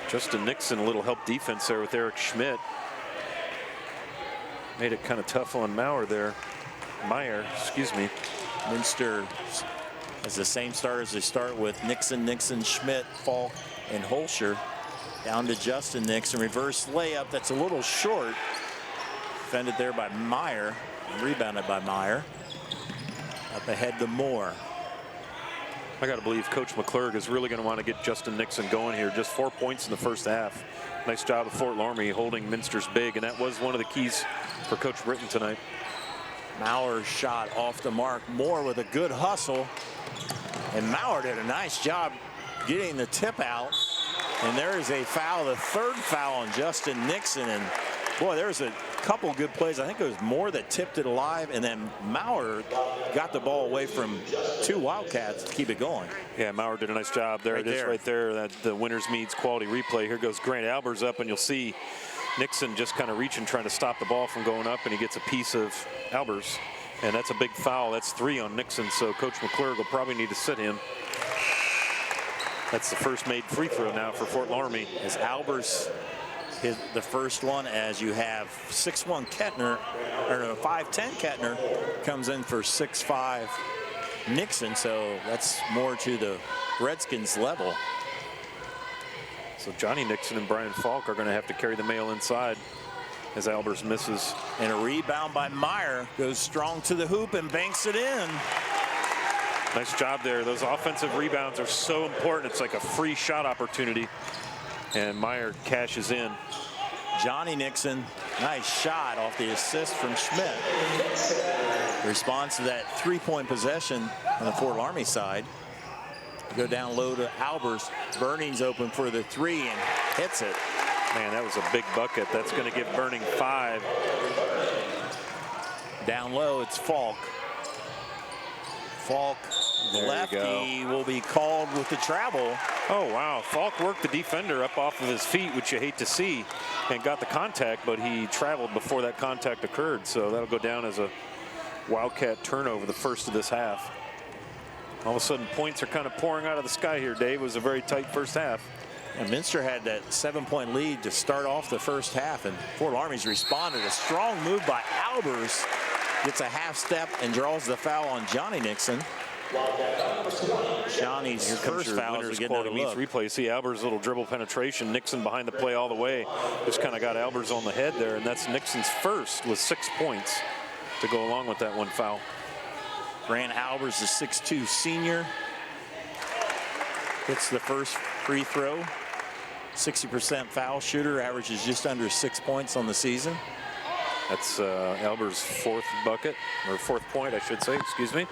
Justin Nixon, a little help defense there with Eric Schmidt. Made it kind of tough on Meyer, excuse me. Minster has the same starters. They start with Nixon, Schmidt, Falk, and Holscher. Down to Justin Nixon. Reverse layup. That's a little short. Defended there by Meyer. Rebounded by Meyer. Up ahead to Moore. I got to believe Coach McClurg is really going to want to get Justin Nixon going here. Just 4 points in the first half. Nice job of Fort Loramie holding Minster's big, and that was one of the keys for Coach Britton tonight. Maurer's shot off the mark. Moore with a good hustle. And Maurer did a nice job getting the tip out. And there is a foul, the 3rd foul on Justin Nixon. And boy, there's a couple good plays. I think it was Moore that tipped it alive, and then Maurer got the ball away from 2 Wildcats to keep it going. Yeah, Maurer did a nice job there. Right there. That the winners meets quality replay. Here goes Grant Albers up, and you'll see Nixon just kind of reaching, trying to stop the ball from going up, and he gets a piece of Albers. And that's a big foul. That's 3 on Nixon, so Coach McClurg will probably need to sit him. That's the first made free throw now for Fort Loramie. As Albers hit the first one, as you have 6'1" Kettner, or no, 5'10" Kettner comes in for 6'5" Nixon, so that's more to the Redskins level. So Johnny Nixon and Brian Falk are going to have to carry the mail inside as Albers misses. And a rebound by Meyer, goes strong to the hoop and banks it in. Nice job there. Those offensive rebounds are so important. It's like a free shot opportunity. And Meyer cashes in. Johnny Nixon, nice shot off the assist from Schmidt. Responds to that 3-point possession on the Fort Loramie side. Go down low to Albers. Burning's open for the 3 and hits it. Man, that was a big bucket. That's going to give Burning 5. Down low, it's Falk. Falk The lefty will be called with the travel. Oh, wow. Falk worked the defender up off of his feet, which you hate to see, and got the contact, but he traveled before that contact occurred. So that'll go down as a Wildcat turnover, the first of this half. All of a sudden, points are kind of pouring out of the sky here, Dave. It was a very tight first half. And Minster had that 7-point lead to start off the first half, and Fort Laramie's responded. A strong move by Albers. Gets a half step and draws the foul on Johnny Nixon. Johnny's first foul is getting another look. Replay. See Albers' little dribble penetration. Nixon behind the play all the way. Just kind of got Albers on the head there, and that's Nixon's first with 6 points to go along with that one foul. Grant Albers, the 6'2" senior, hits the first free throw. 60% foul shooter, averages just under 6 points on the season. That's Albers' fourth bucket, or fourth point, I should say, excuse me.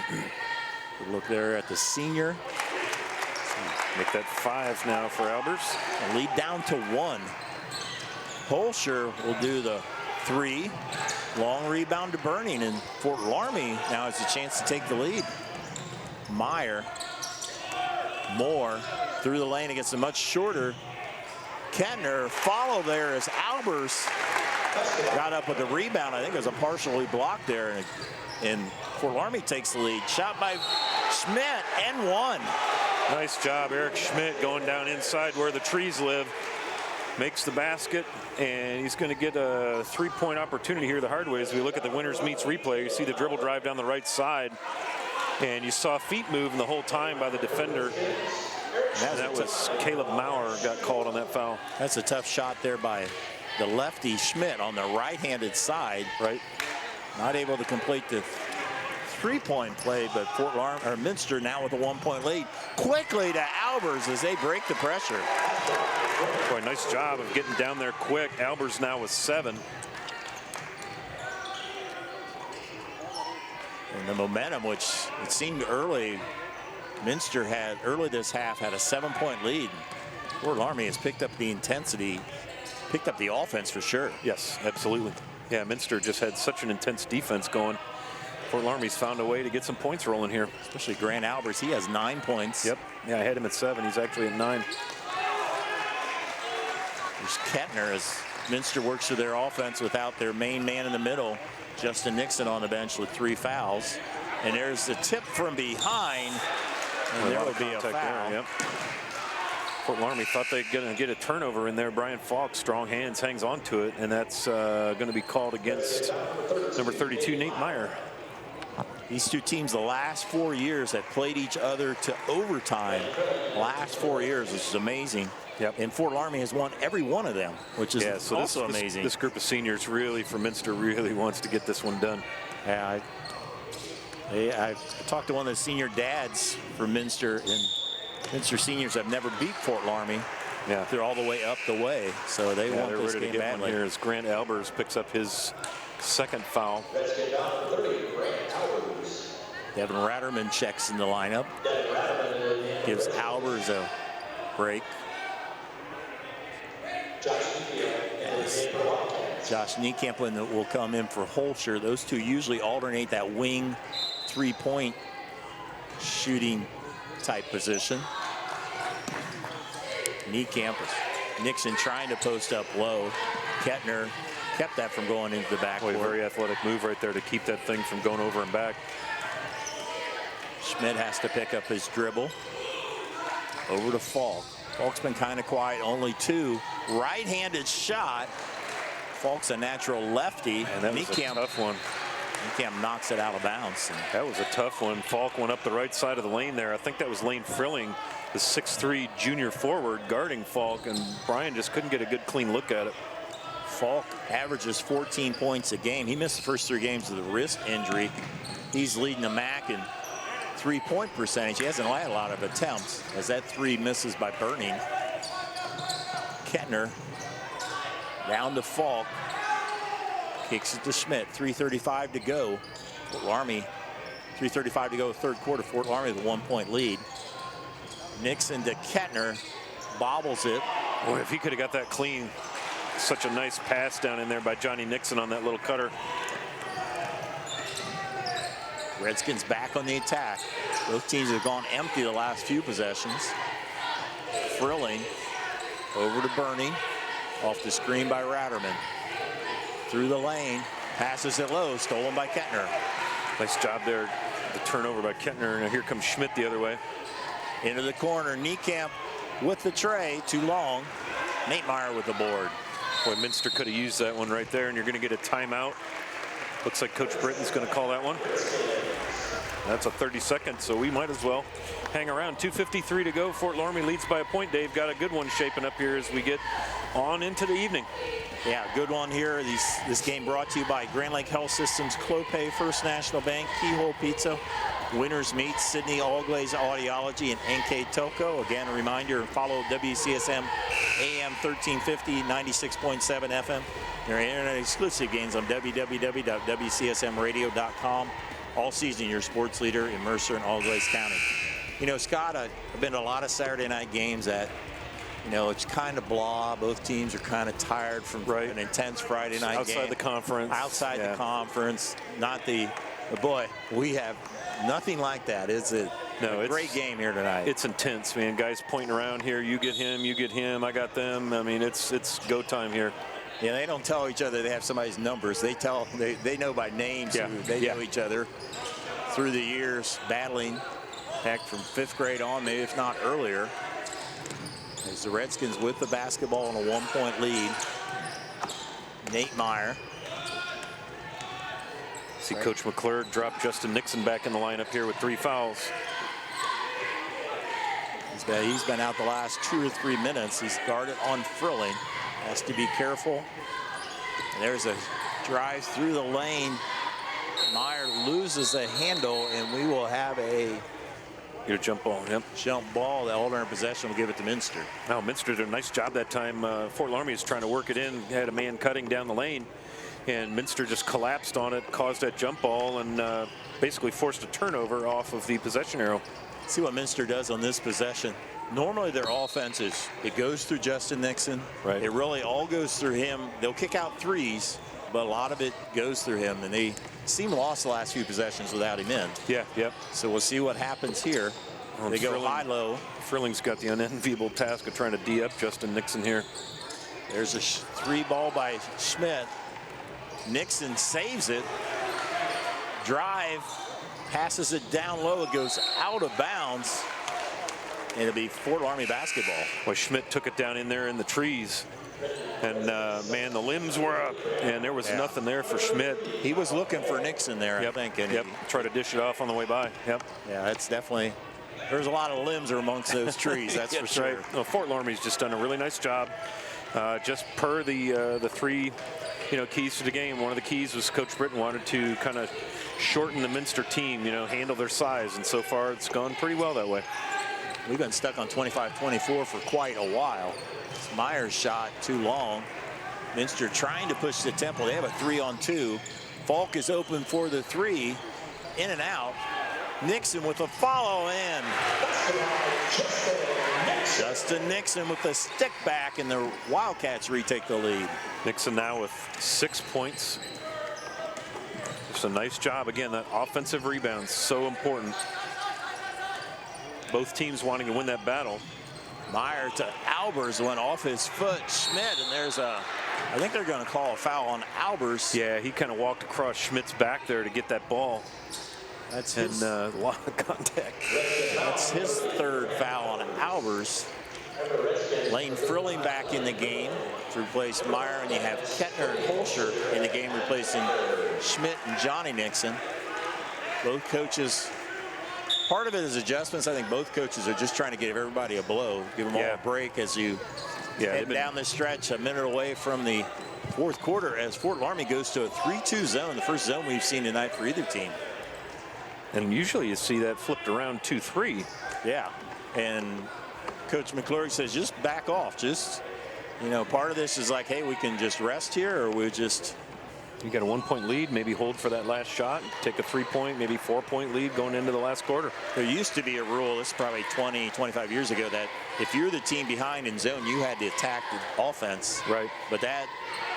Good look there at the senior. Make that 5 now for Albers. A lead down to 1. Holscher will do the 3. Long rebound to Burning, and Fort Laramie now has a chance to take the lead. Meyer. Moore through the lane against a much shorter Kettner. Follow there as Albers got up with the rebound. I think it was a partially blocked there, and Fort Laramie takes the lead. Shot by Schmidt and 1. Nice job, Eric Schmidt, going down inside where the trees live. Makes the basket, and he's going to get a 3-point opportunity here the hard way. As we look at the winners meets replay, you see the dribble drive down the right side, and you saw feet moving the whole time by the defender. And that was Caleb Maurer got called on that foul. That's a tough shot there by the lefty Schmidt on the right-handed side. Right. Not able to complete the 3-point play, but Minster now with a 1-point lead. Quickly to Albers as they break the pressure. Boy, nice job of getting down there quick. Albers now with 7. And the momentum, which it seemed early, Minster had early this half had a 7-point lead. Fort Laramie has picked up the intensity, picked up the offense for sure. Yes, absolutely. Yeah, Minster just had such an intense defense going. Fort Laramie's found a way to get some points rolling here. Especially Grant Albers, he has 9 points. Yep, yeah, I had him at 7. He's actually at 9. There's Kettner as Minster works through their offense without their main man in the middle. Justin Nixon on the bench with 3 fouls. And there's the tip from behind. And there would be a foul. There, yep. Fort Laramie thought they'd get a turnover in there. Brian Falk, strong hands, hangs on to it, and that's going to be called against number 32, Nate Meyer. These two teams the last 4 years have played each other to overtime. Last 4 years, which is amazing. Yep. And Fort Laramie has won every one of them, which is also amazing. This group of seniors really, for Minster, really wants to get this one done. Yeah, I talked to one of the senior dads for Minster, and Minster seniors have never beat Fort Laramie. Yeah, they're all the way up the way, so they want this ready game to get badly. one here as Grant Albers picks up his 2nd foul. Devin Ratterman checks in the lineup, gives Albers a break. Josh Niekamp will come in for Holscher. Those two usually alternate that wing 3-point shooting type position. Niekamp, Nixon trying to post up low. Kettner kept that from going into the backcourt. Very athletic move right there to keep that thing from going over and back. Schmidt has to pick up his dribble. Over to Falk. Falk's been kind of quiet, only 2. Right-handed shot. Falk's a natural lefty. And that was a tough one. Niekamp knocks it out of bounds. And that was a tough one. Falk went up the right side of the lane there. I think that was Lane Frilling, the 6'3" junior forward guarding Falk, and Brian just couldn't get a good clean look at it. Falk averages 14 points a game. He missed the first 3 games with a wrist injury. He's leading the MAC in 3-point percentage. He hasn't had a lot of attempts as that 3 misses by Burning. Kettner down to Falk. Kicks it to Schmidt. 3:35 to go. Fort Laramie, 3:35 to go, 3rd quarter. Fort Laramie with a 1-point lead. Nixon to Kettner. Bobbles it. Boy, if he could have got that clean. Such a nice pass down in there by Johnny Nixon on that little cutter. Redskins back on the attack. Both teams have gone empty the last few possessions. Frilling over to Bernie. Off the screen by Ratterman. Through the lane. Passes it low. Stolen by Kettner. Nice job there. The turnover by Kettner. And here comes Schmidt the other way. Into the corner. Niekamp with the tray. Too long. Nate Meyer with the board. Boy, Minster could have used that one right there, and you're going to get a timeout. Looks like Coach Britton's going to call that one. That's a 30-second, so we might as well hang around. 2:53 to go. Fort Loramie leads by a point. Dave, got a good one shaping up here as we get on into the evening. Yeah, good one here. This game brought to you by Grand Lake Health Systems, Clopay, First National Bank, Keyhole Pizza, Winners Meat, Sydney All-Glaze Audiology, and NKTelco. Again, a reminder, follow WCSM AM 1350, 96.7 FM. There are internet exclusive games on www.wcsmradio.com. All season, your sports leader in Mercer and All-Glaze County. You know, Scott, I've been to a lot of Saturday night games that, you know, it's kind of blah. Both teams are kind of tired from an intense Friday night game. Outside the conference. Outside the conference. Not the, but boy, we have nothing like that. It's a great game here tonight. It's intense, man. Guys pointing around here. You get him, I got them. I mean, it's go time here. Yeah, they don't tell each other they have somebody's numbers. They know by names. Yeah. They know each other through the years, battling, heck, from 5th grade on, maybe if not earlier. As the Redskins with the basketball in a 1-point lead. Nate Meyer. See Coach McClure drop Justin Nixon back in the lineup here with 3 fouls. He's been out the last 2 or 3 minutes. He's guarded on Frilling. Has to be careful. And there's a drive through the lane. Meyer loses the handle, and we will have a jump ball. Yep. Jump ball. The alternate possession will give it to Minster. Now Minster did a nice job that time. Fort Loramie is trying to work it in. Had a man cutting down the lane, and Minster just collapsed on it, caused that jump ball, and basically forced a turnover off of the possession arrow. See what Minster does on this possession. Normally their offense it goes through Justin Nixon. Right. It really all goes through him. They'll kick out threes, but a lot of it goes through him, and they seem lost the last few possessions without him in. Yeah, yep. So we'll see what happens here. They go high-low. Frilling's got the unenviable task of trying to D up Justin Nixon here. There's a 3 ball by Schmidt. Nixon saves it. Drive, passes it down low. It goes out of bounds. And it'll be Fort Loramie basketball. Well, Schmidt took it down in there in the trees. And, man, the limbs were up, and there was nothing there for Schmidt. He was looking for Nixon there, I think. And Try to dish it off on the way by. Yep. Yeah, that's definitely, there's a lot of limbs amongst those trees, that's for sure. Right. Well, Fort Loramie's just done a really nice job. Just per the 3 keys to the game. One of the keys was Coach Britton wanted to kind of shorten the Minster team, handle their size, and so far it's gone pretty well that way. We've been stuck on 25-24 for quite a while. Meyer's shot too long. Minster trying to push the tempo. They have a 3-on-2. Falk is open for the 3. In and out. Nixon with a follow in. Justin Nixon with the stick back, and the Wildcats retake the lead. Nixon now with 6 points. Just a nice job. Again, that offensive rebound, so important. Both teams wanting to win that battle. Meyer to Albers, went off his foot. Schmidt, and there's I think they're going to call a foul on Albers. Yeah, he kind of walked across Schmidt's back there to get that ball. That's his, a lot of contact. That's his 3rd foul on Albers. Lane Frilling back in the game to replace Meyer, and you have Kettner and Holscher in the game replacing Schmidt and Johnny Nixon. Both coaches. Part of it is adjustments. I think both coaches are just trying to give everybody a blow, give them all a break as you head down the stretch, a minute away from the 4th quarter as Fort Loramie goes to a 3-2 zone, the first zone we've seen tonight for either team. And usually you see that flipped around 2-3. Yeah, and Coach McClure says just back off. Just, part of this is like, hey, we can just rest here, or we just You got a 1-point lead, maybe hold for that last shot, take a 3-point, maybe 4-point lead going into the last quarter. There used to be a rule, this is probably 20, 25 years ago, that if you're the team behind in zone, you had to attack the offense. Right. But that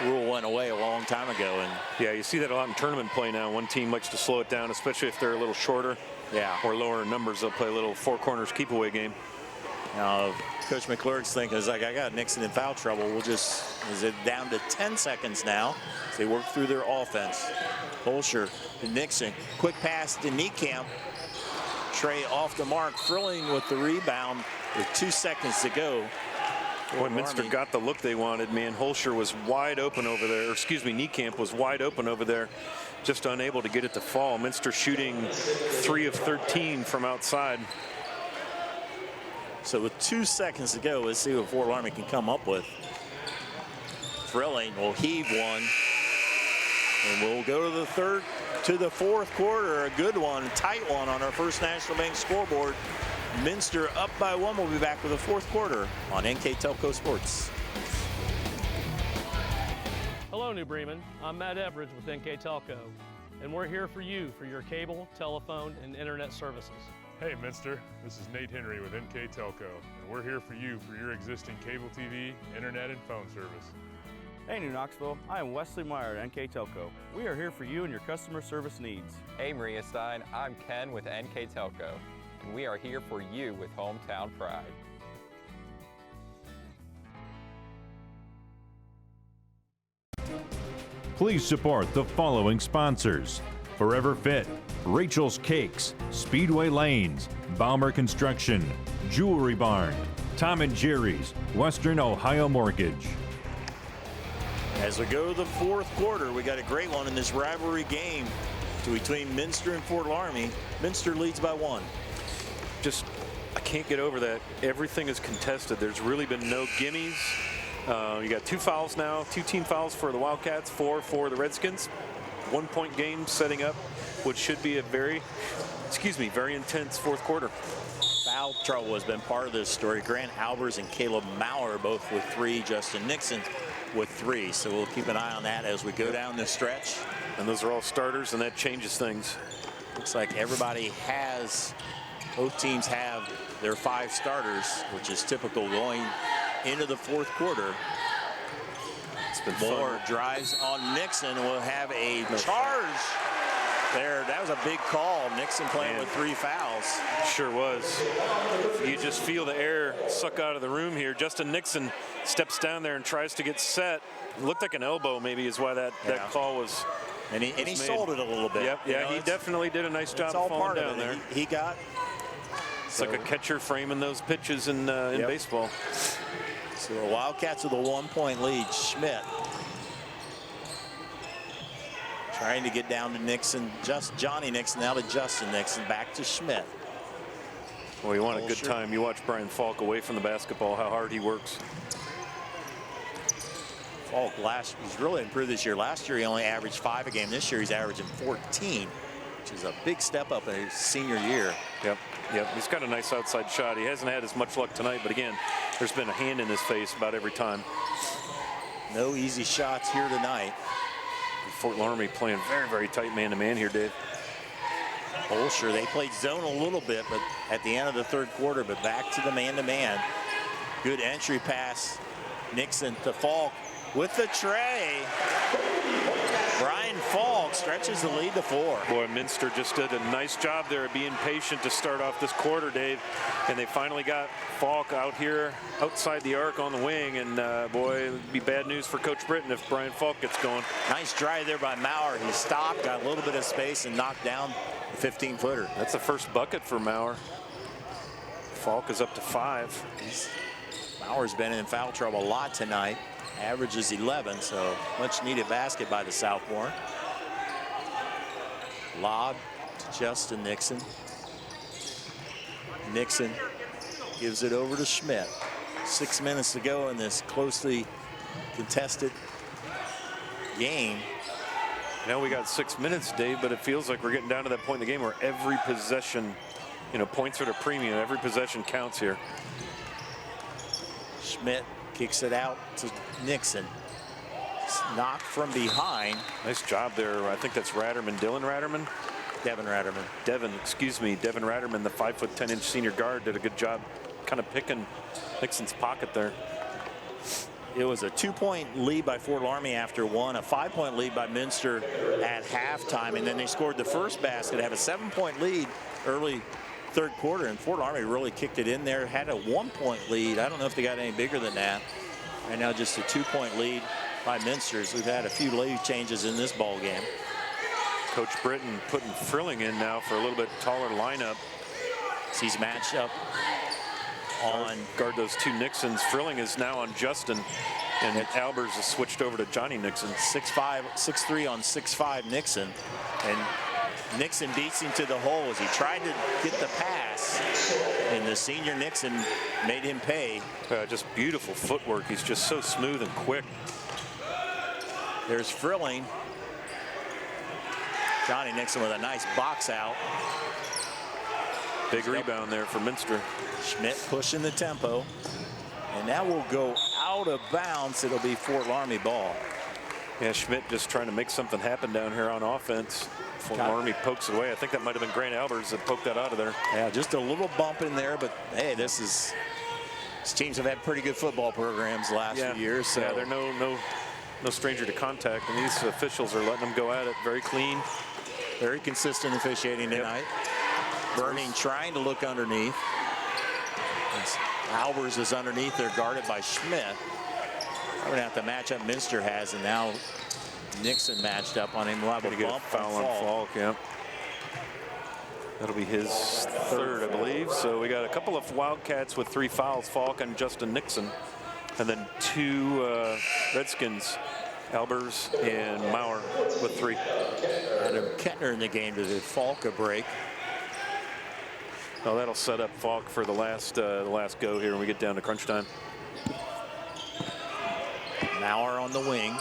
rule went away a long time ago. And yeah, you see that a lot in tournament play now. One team likes to slow it down, especially if they're a little shorter. Yeah. Or lower in numbers. They'll play a little four corners keep away game. Now, Coach McClurg's thinking, is like, I got Nixon in foul trouble. We'll just, is it down to 10 seconds now? As they work through their offense. Holscher to Nixon. Quick pass to Niekamp. Trey off the mark. Frilling with the rebound with 2 seconds to go. Boy, Minster got the look they wanted, man. Holscher was wide open over there. Or excuse me, Niekamp was wide open over there. Just unable to get it to fall. Minster shooting 3 of 13 from outside. So with 2 seconds to go, let's see what Fort Loramie can come up with. Thrilling will heave one. And we'll go to the fourth quarter. A good one, tight one on our First National Bank scoreboard. Minster up by 1. We'll be back with the fourth quarter on NKTelco Sports. Hello, New Bremen. I'm Matt Everidge with NKTelco, and we're here for you for your cable, telephone, and internet services. Hey, Minster. This is Nate Henry with NKTelco, and we're here for you for your existing cable TV, internet, and phone service. Hey, New Knoxville. I am Wesley Meyer at NKTelco. We are here for you and your customer service needs. Hey, Maria Stein. I'm Ken with NKTelco, and we are here for you with hometown pride. Please support the following sponsors: Forever Fit, Rachel's Cakes, Speedway Lanes, Balmer Construction, Jewelry Barn, Tom and Jerry's, Western Ohio Mortgage. As we go to the fourth quarter, we got a great one in this rivalry game between Minster and Fort Loramie. Minster leads by 1. Just, I can't get over that. Everything is contested. There's really been no gimmies. You got 2 fouls now, 2 team fouls for the Wildcats, 4 for the Redskins. 1-point game setting up what should be a very intense fourth quarter. Foul trouble has been part of this story. Grant Albers and Caleb Maurer both with 3. Justin Nixon with 3. So we'll keep an eye on that as we go down the stretch. And those are all starters, and that changes things. Looks like everybody has, both teams have their 5 starters, which is typical going into the fourth quarter. It's been Moore fun. drives on Nixon. Will have a charge there. That was a big call. Nixon playing with 3 fouls. Sure was. You just feel the air suck out of the room here. Justin Nixon steps down there and tries to get set. It looked like an elbow maybe is why that call was. And he sold it a little bit. Yep, yeah, he definitely did a nice job of falling down there. He got. It's like a catcher framing those pitches in baseball. So the Wildcats with a 1-point lead. Schmidt trying to get down to Nixon. Just Johnny Nixon, now to Justin Nixon. Back to Schmidt. Well, you want a good time. You watch Brian Falk away from the basketball, how hard he works. Falk, he's really improved this year. Last year he only averaged 5 a game. This year he's averaging 14, which is a big step up in his senior year. Yep. He's got a nice outside shot. He hasn't had as much luck tonight, but again, there's been a hand in his face about every time. No easy shots here tonight. Fort Loramie playing very, very tight man-to-man here, Dave. Holscher, they played zone a little bit, but at the end of the third quarter, but back to the man-to-man. Good entry pass. Nixon to Falk with the tray. Brian Falk stretches the lead to 4. Boy, Minster just did a nice job there of being patient to start off this quarter, Dave. And they finally got Falk out here outside the arc on the wing. And boy, it would be bad news for Coach Britton if Brian Falk gets going. Nice drive there by Maurer. He stopped, got a little bit of space, and knocked down the 15-footer. That's the first bucket for Maurer. Falk is up to 5. Maurer's been in foul trouble a lot tonight. Averages 11, so much needed basket by the sophomore. Lob to Justin Nixon. Nixon gives it over to Schmidt. 6 minutes to go in this closely contested game. Now we got 6 minutes, Dave, but it feels like we're getting down to that point in the game where every possession, points are at a premium. Every possession counts here. Schmidt kicks it out to Nixon. It's knocked from behind. Nice job there. I think that's Ratterman, Dylan Ratterman. Devin Ratterman. Devin Ratterman, the 5'10" senior guard, did a good job kind of picking Nixon's pocket there. It was a 2-point lead by Fort Loramie after one, a 5-point lead by Minster at halftime, and then they scored the first basket to have a 7-point lead early third quarter, and Fort Loramie really kicked it in there, had a 1-point lead. I don't know if they got any bigger than that. Right now just a 2-point lead by Minster's. We've had a few lead changes in this ball game. Coach Britton putting Frilling in now for a little bit taller lineup. He's matched up on guard those two Nixons. Frilling is now on Justin, and Albers has switched over to Johnny Nixon. 6'5", 6'3" on 6'5" Nixon, and Nixon beats him to the hole as he tried to get the pass, and the senior Nixon made him pay. Just beautiful footwork. He's just so smooth and quick. There's Frilling. Johnny Nixon with a nice box out. Big rebound there for Minster. Schmidt pushing the tempo. And now we'll go out of bounds. It'll be Fort Loramie ball. Yeah, Schmidt just trying to make something happen down here on offense. Fort Loramie pokes it away. I think that might have been Grant Albers that poked that out of there. Yeah, just a little bump in there, but hey, these teams have had pretty good football programs the last few years. So. Yeah, they're no stranger to contact, and these officials are letting them go at it very clean. Very consistent officiating tonight. Burning trying to look underneath. Albers is underneath. They're guarded by Schmidt. We're going to have to match up Minster has, and now Nixon matched up on him. We'll have a bump foul on Falk. Yeah. That'll be his third, I believe. So we got a couple of Wildcats with 3 fouls, Falk and Justin Nixon. And then 2 Redskins, Albers and Maurer with 3. Adam Kettner in the game to give Falk a break. Oh, that'll set up Falk for the last go here when we get down to crunch time. Maurer on the wing.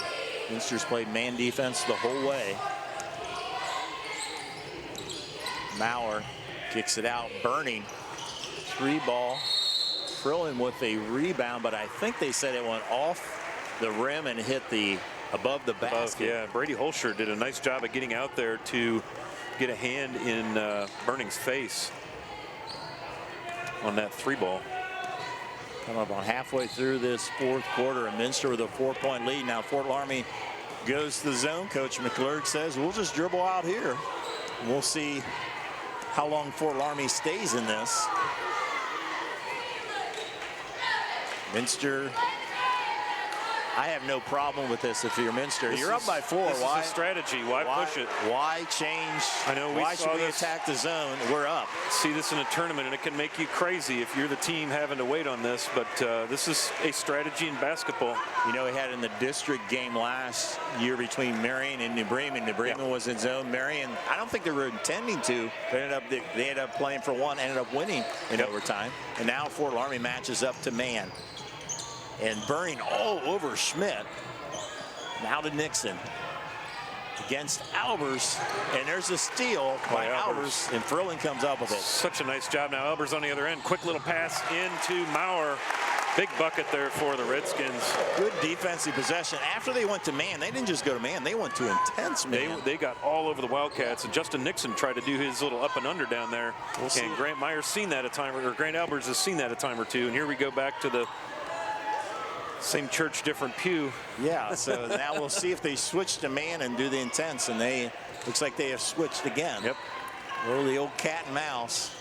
Minster's played man defense the whole way. Maurer kicks it out. Burning. 3 ball. Frilling with a rebound, but I think they said it went off the rim and hit above the basket. Yeah, Brady Holscher did a nice job of getting out there to get a hand in Burning's face on that 3 ball. Coming up on halfway through this fourth quarter, and Minster with a 4-point lead. Now Fort Loramie goes to the zone. Coach McClurg says, we'll just dribble out here. We'll see how long Fort Loramie stays in this. Minster, I have no problem with this if you're Minster. You're up by 4. This is a strategy. Why push it? Why change? I know. Why should we attack the zone? We're up. See this in a tournament, and it can make you crazy if you're the team having to wait on this. But this is a strategy in basketball. You know, we had in the district game last year between Marion and New Bremen. New Bremen was in zone. Marion, I don't think they were intending to. They ended up playing for one, ended up winning in overtime. And now Fort Loramie matches up to man. And Burning all over Schmidt. Now to Nixon. Against Albers. And there's a steal by Albers. And Frilling comes up with it. Such a nice job. Now Albers on the other end. Quick little pass into Maurer. Big bucket there for the Redskins. Good defensive possession. After they went to man, they didn't just go to man. They went to intense man. They got all over the Wildcats. And Justin Nixon tried to do his little up and under down there. And Grant Meyer's seen that a time, or Grant Albers has seen that a time or two. And here we go back to the same church, different pew. Yeah, so now we'll see if they switch to man and do the intense, and looks like they have switched again. Yep. Well, the old cat and mouse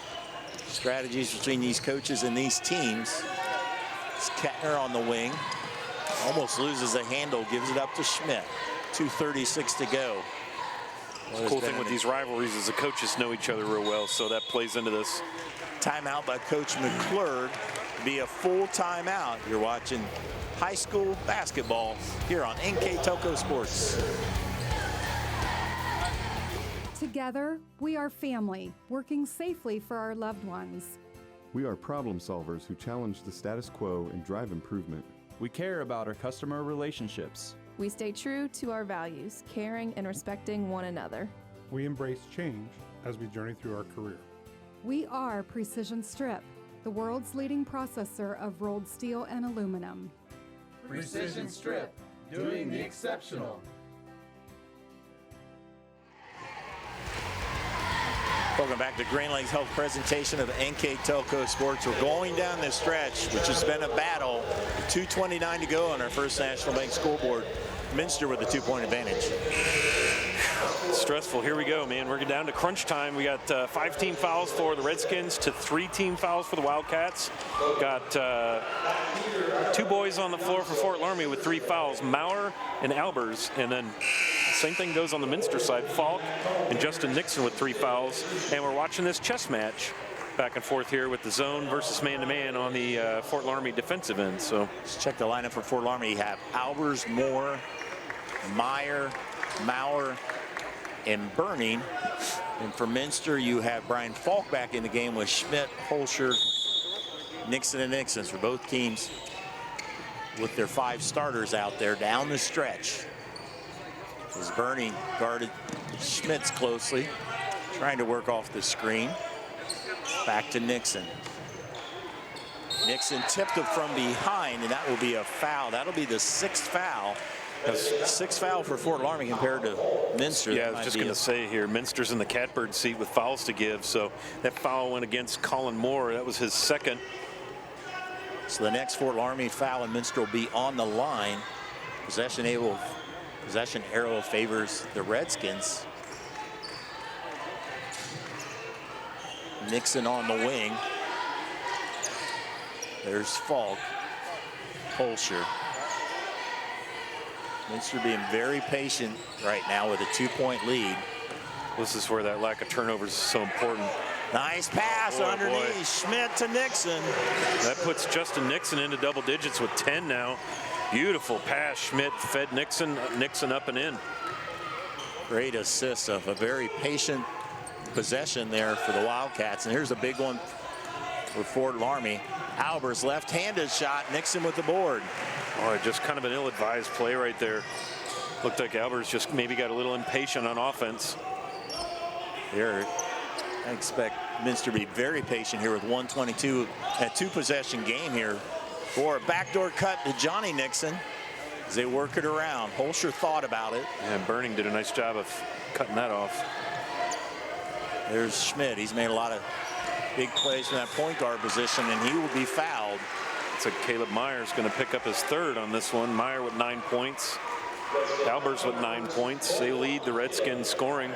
strategies between these coaches and these teams. It's Kettner on the wing. Almost loses a handle, gives it up to Schmidt. 2:36 to go. The cool thing with these rivalries is the coaches know each other real well, so that plays into this. Timeout by Coach McClurg. Be a full timeout. You're watching high school basketball here on NKTelco Sports. Together, we are family, working safely for our loved ones. We are problem solvers who challenge the status quo and drive improvement. We care about our customer relationships. We stay true to our values, caring and respecting one another. We embrace change as we journey through our career. We are Precision Strip, the world's leading processor of rolled steel and aluminum. Precision Strip, doing the exceptional. Welcome back to Green Lake's Health presentation of NKTelco Sports. We're going down this stretch, which has been a battle. 2:29 to go on our First National Bank scoreboard. Minster with a 2-point advantage. Stressful. Here we go, man. We're down to crunch time. We got 5 team fouls for the Redskins to 3 team fouls for the Wildcats. Got 2 boys on the floor for Fort Loramie with 3 fouls, Maurer and Albers. And then same thing goes on the Minster side, Falk and Justin Nixon with 3 fouls. And we're watching this chess match back and forth here with the zone versus man-to-man on the Fort Loramie defensive end. So let's check the lineup for Fort Loramie. You have Albers, Moore, Meyer, Maurer, and Burning. And for Minster, you have Brian Falk back in the game with Schmidt, Holscher, Nixon, and Nixon for both teams with their 5 starters out there down the stretch. As Burning guarded Schmitz closely, trying to work off the screen. Back to Nixon. Nixon tipped it from behind, and that will be a foul. That'll be the 6th foul. 6 foul for Fort Loramie compared to Minster. Yeah, I was just going to say here, Minster's in the catbird seat with fouls to give. So that foul went against Colin Moore. That was his 2nd. So the next Fort Loramie foul in Minster will be on the line. Possession arrow favors the Redskins. Nixon on the wing. There's Falk. Holscher. Minster being very patient right now with a 2-point lead. This is where that lack of turnovers is so important. Nice pass underneath. Boy. Schmidt to Nixon. That puts Justin Nixon into double digits with 10 now. Beautiful pass. Schmidt fed Nixon up and in. Great assist of a very patient possession there for the Wildcats. And here's a big one for Fort Loramie. Albers left-handed shot. Nixon with the board. Oh, just kind of an ill-advised play right there. Looked like Albers just maybe got a little impatient on offense. Here, I expect Minster to be very patient here with 1:22 at 2-possession game here. For a backdoor cut to Johnny Nixon as they work it around. Holscher thought about it. Yeah, Burning did a nice job of cutting that off. There's Schmidt. He's made a lot of big plays from that point guard position, and he will be fouled. It's like Caleb Meyer's going to pick up his 3rd on this one. Meyer with 9 points. Albers with 9 points. They lead the Redskins scoring.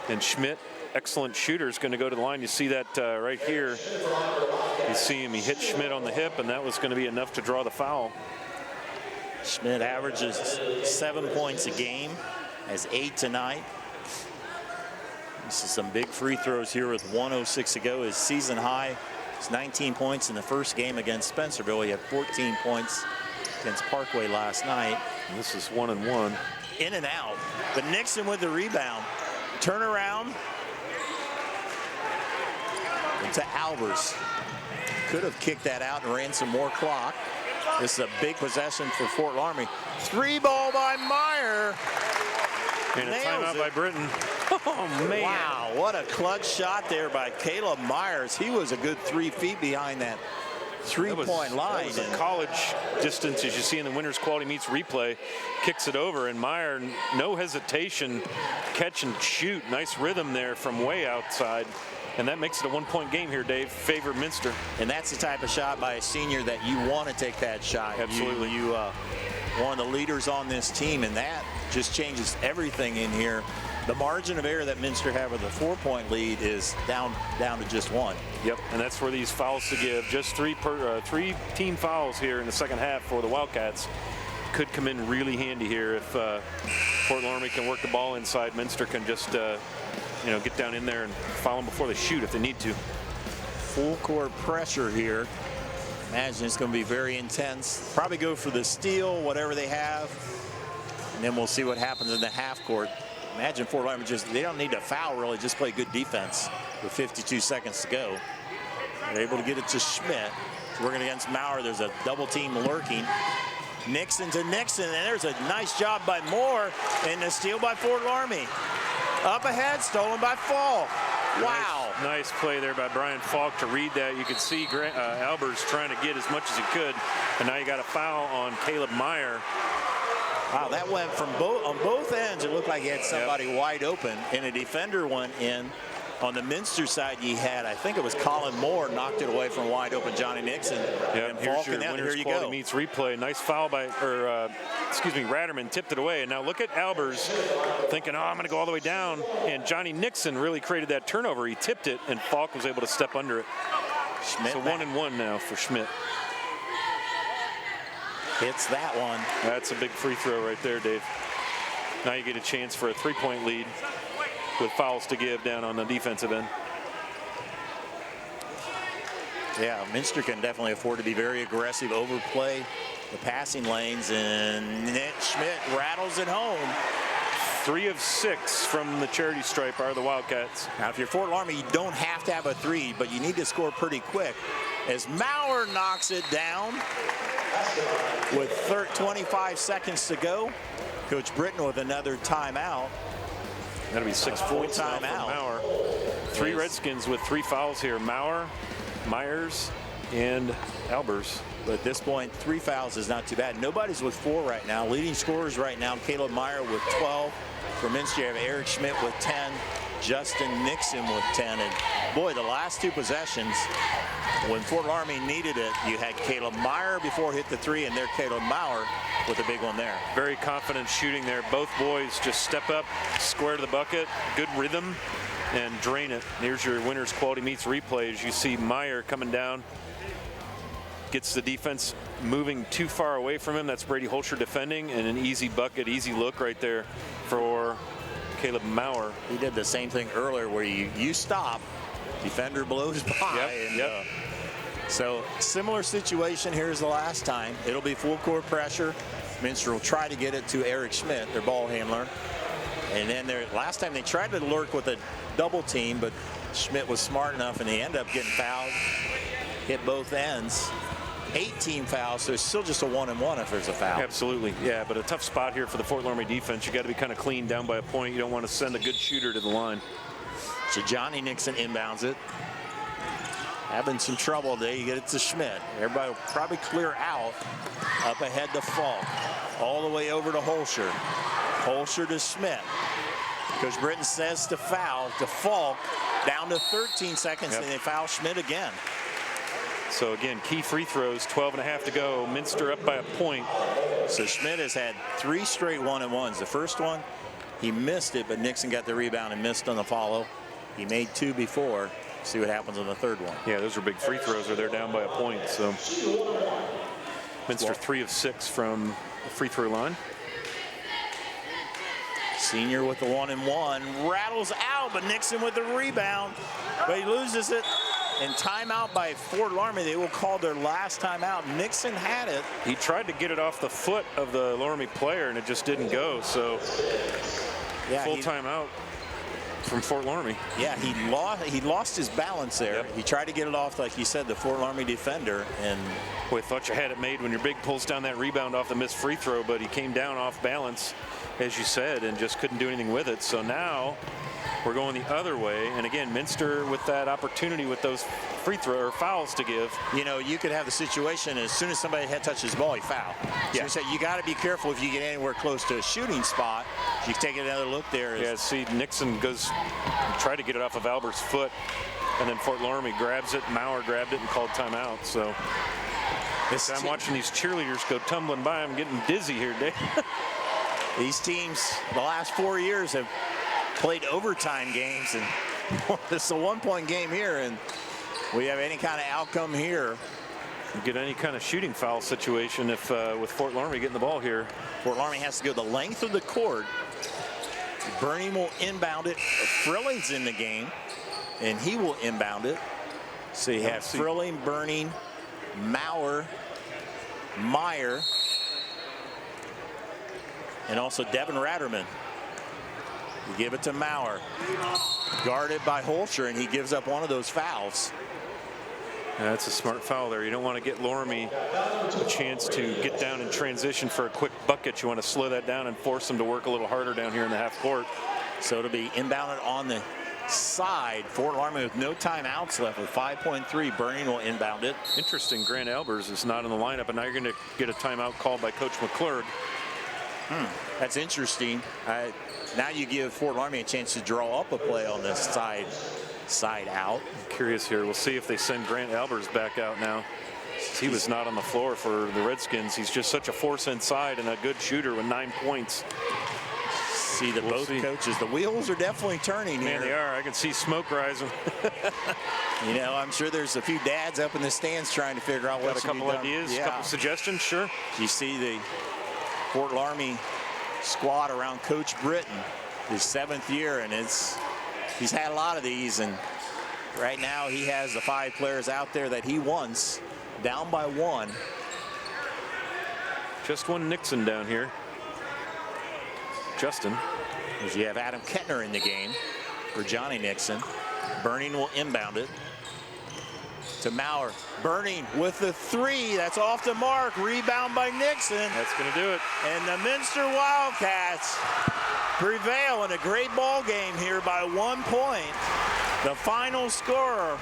And Schmidt, excellent shooter, is going to go to the line. You see that right here. You see him. He hit Schmidt on the hip, and that was going to be enough to draw the foul. Schmidt averages 7 points a game, has 8 tonight. This is some big free throws here with 1:06 to go. His season high is 19 points in the first game against Spencerville. He had 14 points against Parkway last night. And this is 1-1. In and out. But Nixon with the rebound. Turnaround. To Albers. Could have kicked that out and ran some more clock. This is a big possession for Fort Loramie. 3-ball by Meyer. And a timeout by Britton. Oh, man. Wow, what a clutch shot there by Caleb Myers. He was a good 3 feet behind that 3-point line. That was a college distance, as you see in the Winners Quality Meets replay. Kicks it over, and Meyer, no hesitation, catch and shoot. Nice rhythm there from way outside. And that makes it a 1-point game here, Dave. Favor Minster. And that's the type of shot by a senior that you want to take that shot. Absolutely. You one of the leaders on this team, and that just changes everything in here. The margin of error that Minster have with a 4-point lead is down to just 1. Yep, and that's where these fouls to give. Just 3 team fouls here in the second half for the Wildcats. Could come in really handy here if Fort Loramie can work the ball inside. Minster can just get down in there and foul them before they shoot if they need to. Full court pressure here. Imagine it's going to be very intense. Probably go for the steal, whatever they have, and then we'll see what happens in the half court. Imagine Fort Loramie they don't need to foul really, just play good defense with 52 seconds to go. They're able to get it to Schmidt. Working against Maurer, there's a double team lurking. Nixon to Nixon, and there's a nice job by Moore, and a steal by Fort Loramie. Up ahead, stolen by Falk. Wow. Nice play there by Brian Falk to read that. You could see Albers trying to get as much as he could, and now you got a foul on Caleb Meyer. Wow, that went from on both ends. It looked like he had somebody wide open, and a defender went in. On the Minster side, you had, I think it was Colin Moore, knocked it away from wide open Johnny Nixon. Yeah, and here's your Falcon, winner's here you quality go. meets replay. Nice foul by, Ratterman tipped it away. And now look at Albers thinking, oh, I'm going to go all the way down. And Johnny Nixon really created that turnover. He tipped it, and Falk was able to step under it. Schmidt so back. 1-1 now for Schmidt. Hits that one. That's a big free throw right there, Dave. Now you get a chance for a 3-point lead with fouls to give down on the defensive end. Yeah, Minster can definitely afford to be very aggressive, overplay the passing lanes, and Schmidt rattles it home. 3 of 6 from the charity stripe are the Wildcats. Now, if you're Fort Loramie, you don't have to have a 3, but you need to score pretty quick. As Maurer knocks it down with 25 seconds to go. Coach Britton with another timeout. That'll be 6 points now from Maurer. 3 Redskins with 3 fouls here. Maurer, Myers, and Albers. But at this point, 3 fouls is not too bad. Nobody's with 4 right now. Leading scorers right now, Caleb Meyer with 12. For Minster, you have Eric Schmidt with 10. Justin Nixon with 10. And boy, the last 2 possessions, when Fort Loramie needed it, you had Caleb Meyer before hit the 3, and there Caleb Maurer with a big one there. Very confident shooting there. Both boys just step up, square to the bucket, good rhythm, and drain it. Here's your winner's quality meets replay. As you see Meyer coming down, gets the defense moving too far away from him. That's Brady Holscher defending, and an easy bucket, easy look right there for Caleb Maurer. He did the same thing earlier where you stop, defender blows by. So similar situation here as the last time. It'll be full court pressure. Minster will try to get it to Eric Schmidt, their ball handler. And then last time they tried to lurk with a double team, but Schmidt was smart enough, and he ended up getting fouled. Hit both ends. 18 fouls, so it's still just a 1-and-1 if there's a foul. Absolutely, yeah, but a tough spot here for the Fort Loramie defense. You got to be kind of clean down by a point. You don't want to send a good shooter to the line. So Johnny Nixon inbounds it. Having some trouble today. You get it to Schmidt. Everybody will probably clear out. Up ahead to Falk. All the way over to Holscher. Holscher to Schmidt. Coach Britton says to foul to Falk. Down to 13 seconds, and they foul Schmidt again. So again, key free throws, 12.5 to go. Minster up by a point. So Schmidt has had 3 straight 1-and-1s. The first one, he missed it, but Nixon got the rebound and missed on the follow. He made 2 before. See what happens on the third one. Yeah, those are big free throws, or they're down by a point. So Minster 3 of 6 from the free throw line. Senior with the 1-and-1, rattles out, but Nixon with the rebound, but he loses it. And timeout by Fort Loramie. They will call their last timeout. Nixon had it. He tried to get it off the foot of the Loramie player, and it just didn't go. So full timeout from Fort Loramie. Yeah, he lost his balance there. He tried to get it off, like you said, the Fort Loramie defender, and boy, thought you had it made when your big pulls down that rebound off the missed free throw, but he came down off balance, as you said, and just couldn't do anything with it. So now we're going the other way, and again, Minster with that opportunity with those free throw or fouls to give. You know, you could have the situation as soon as somebody touches the ball, you foul. Yeah. So you got to be careful if you get anywhere close to a shooting spot. You take another look there. Yeah, see, Nixon goes try to get it off of Albert's foot, and then Fort Loramie grabs it. Maurer grabbed it and called timeout. So I'm watching these cheerleaders go tumbling by. I'm getting dizzy here, Dave. These teams, the last 4 years, have played overtime games, and it's a 1-point game here, and we have any kind of outcome here. You get any kind of shooting foul situation if with Fort Loramie getting the ball here. Fort Loramie has to go the length of the court. Bernie will inbound it. Frilling's in the game, and he will inbound it. So you have Frilling, Burning, Maurer, Meyer, and also Devin Ratterman. You give it to Maurer. Guarded by Holscher, and he gives up one of those fouls. Yeah, that's a smart foul there. You don't want to get Loramie a chance to get down in transition for a quick bucket. You want to slow that down and force them to work a little harder down here in the half court. So it'll be inbounded on the side. Fort Loramie with no timeouts left with 5.3. Burning will inbound it. Interesting, Grant Albers is not in the lineup, and now you're going to get a timeout called by Coach McClurg. That's interesting. Now you give Fort Loramie a chance to draw up a play on this side out. I'm curious here. We'll see if they send Grant Albers back out now. He was not on the floor for the Redskins. He's just such a force inside and a good shooter with 9 points. See the both coaches. The wheels are definitely turning here. Man, they are. I can see smoke rising. You know, I'm sure there's a few dads up in the stands trying to figure out what a couple ideas, a couple suggestions, sure. You see the Fort Loramie squad around Coach Britton, his 7th year, and he's had a lot of these, and right now he has the 5 players out there that he wants, down by 1. Just one Nixon down here. Justin. As you have Adam Kettner in the game for Johnny Nixon. Burning will inbound it to Maurer. Burning with the 3. That's off the mark. Rebound by Nixon. That's going to do it. And the Minster Wildcats prevail in a great ball game here by 1 point. The final scorer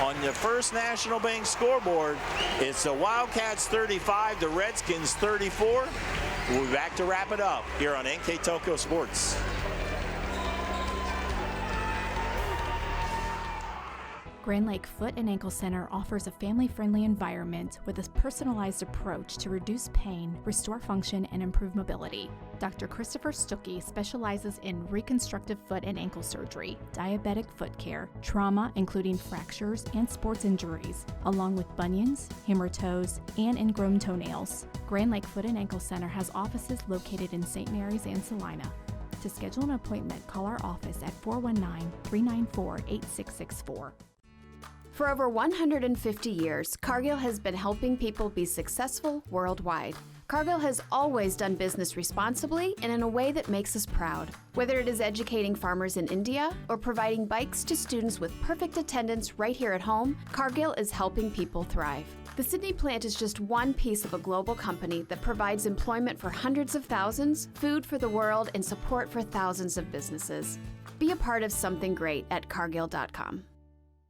on the First National Bank scoreboard is the Wildcats 35, the Redskins 34. We'll be back to wrap it up here on NKTelco Sports. Grand Lake Foot and Ankle Center offers a family-friendly environment with a personalized approach to reduce pain, restore function, and improve mobility. Dr. Christopher Stuckey specializes in reconstructive foot and ankle surgery, diabetic foot care, trauma including fractures and sports injuries, along with bunions, hammer toes, and ingrown toenails. Grand Lake Foot and Ankle Center has offices located in St. Mary's and Salina. To schedule an appointment, call our office at 419-394-8664. For over 150 years, Cargill has been helping people be successful worldwide. Cargill has always done business responsibly and in a way that makes us proud. Whether it is educating farmers in India or providing bikes to students with perfect attendance right here at home, Cargill is helping people thrive. The Sydney plant is just one piece of a global company that provides employment for hundreds of thousands, food for the world, and support for thousands of businesses. Be a part of something great at Cargill.com.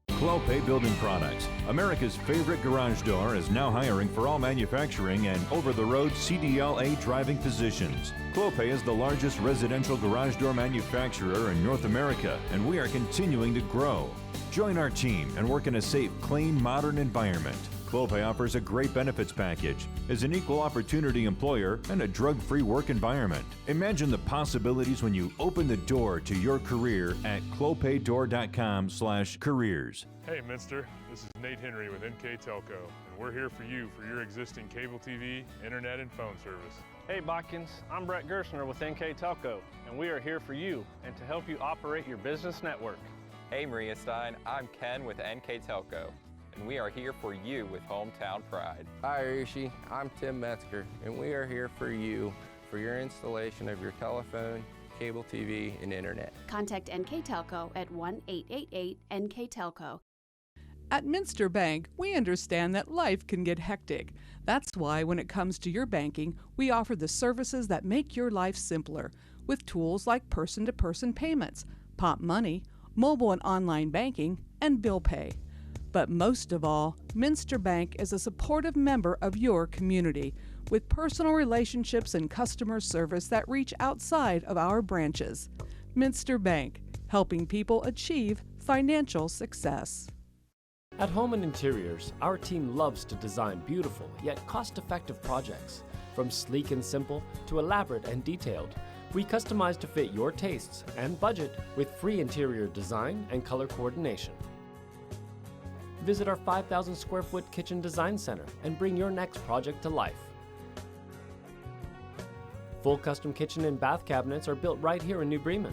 Clopay Building Products, America's favorite garage door, is now hiring for all manufacturing and over-the-road CDLA driving positions. Clopay is the largest residential garage door manufacturer in North America, and we are continuing to grow. Join our team and work in a safe, clean, modern environment. Clopay offers a great benefits package, is an equal opportunity employer, and a drug-free work environment. Imagine the possibilities when you open the door to your career at clopaydoor.com/careers. Hey Minster, this is Nate Henry with NKTelco, and we're here for you for your existing cable TV, internet, and phone service. Hey Botkins, I'm Brett Gershner with NKTelco, and we are here for you and to help you operate your business network. Hey Maria Stein, I'm Ken with NKTelco, and we are here for you with Hometown Pride. Hi Rishi, I'm Tim Metzger, and we are here for you for your installation of your telephone, cable TV, and internet. Contact NKTelco at 1-888-NKTelco. At Minster Bank, we understand that life can get hectic. That's why when it comes to your banking, we offer the services that make your life simpler with tools like person-to-person payments, Pop Money, mobile and online banking, and bill pay. But most of all, Minster Bank is a supportive member of your community with personal relationships and customer service that reach outside of our branches. Minster Bank, helping people achieve financial success. At Home and Interiors, our team loves to design beautiful yet cost-effective projects. From sleek and simple to elaborate and detailed, we customize to fit your tastes and budget with free interior design and color coordination. Visit our 5,000 square foot kitchen design center and bring your next project to life. Full custom kitchen and bath cabinets are built right here in New Bremen.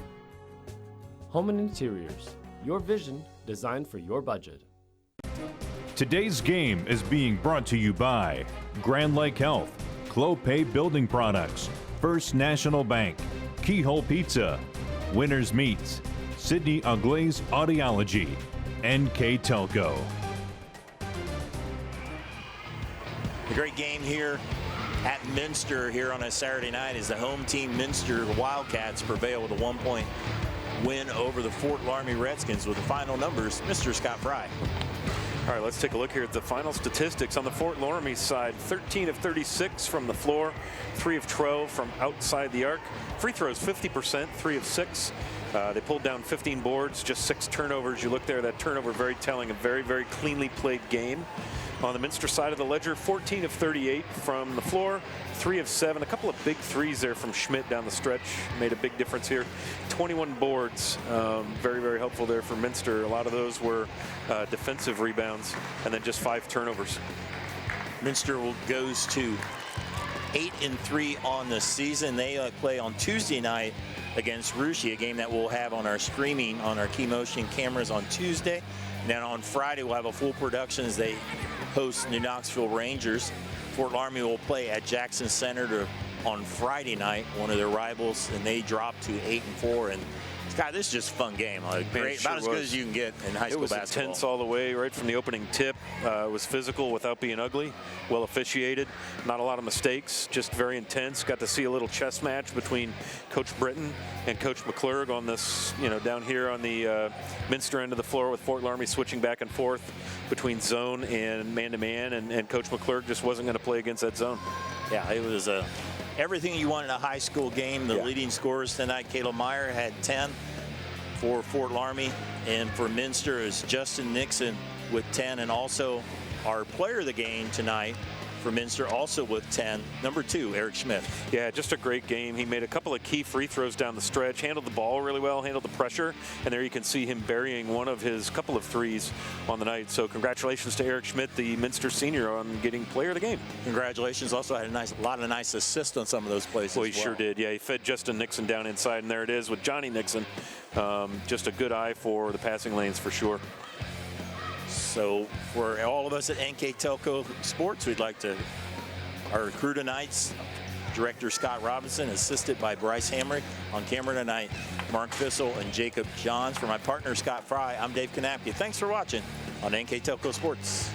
Home and Interiors, your vision designed for your budget. Today's game is being brought to you by Grand Lake Health, Clopay Building Products, First National Bank, Keyhole Pizza, Winners Meats, Sydney Uglaze Audiology, NKTelco. A great game here at Minster here on a Saturday night as the home team Minster Wildcats prevail with a 1-point win over the Fort Loramie Redskins. With the final numbers, Mr. Scott Fry. All right, let's take a look here at the final statistics on the Fort Loramie side. 13 of 36 from the floor, 3 of 12 from outside the arc. Free throws 50%, 3 of 6. They pulled down 15 boards, just 6 turnovers. You look there, that turnover very telling, a very, very cleanly played game. On the Minster side of the ledger, 14 of 38 from the floor, 3 of 7. A couple of big threes there from Schmidt down the stretch made a big difference here. 21 boards, very, very helpful there for Minster. A lot of those were defensive rebounds, and then just 5 turnovers. Minster goes to 8-3 on the season. They play on Tuesday night against Russia, a game that we'll have on our streaming on our Key Motion cameras on Tuesday. And then on Friday, we'll have a full production as they host New Knoxville Rangers. Fort Loramie will play at Jackson Center on Friday night, one of their rivals, and they drop to 8-4. And God, this is just a fun game. Great, about as good as you can get in high school basketball. It was intense all the way, right from the opening tip. It was physical without being ugly, well officiated, not a lot of mistakes, just very intense. Got to see a little chess match between Coach Britton and Coach McClurg on this, down here on the Minster end of the floor, with Fort Loramie switching back and forth between zone and man-to-man, and Coach McClurg just wasn't going to play against that zone. Yeah, it was everything you want in a high school game. The leading scorers tonight, Caleb Meyer had 10 for Fort Loramie, and for Minster is Justin Nixon with 10, and also our player of the game tonight for Minster also with 10, number 2, Eric Schmidt. Yeah, just a great game. He made a couple of key free throws down the stretch, handled the ball really well, handled the pressure, and there you can see him burying one of his couple of threes on the night. So congratulations to Eric Schmidt, the Minster senior, on getting player of the game. Congratulations. Also had a lot of nice assists on some of those plays. Well, he sure did. Yeah, he fed Justin Nixon down inside, and there it is with Johnny Nixon. Just a good eye for the passing lanes for sure. So for all of us at NKTelco Sports, we'd like to, our crew tonight's director Scott Robinson, assisted by Bryce Hamrick. On camera tonight, Mark Fissel and Jacob Johns. For my partner Scott Fry, I'm Dave Kanapke. Thanks for watching on NKTelco Sports.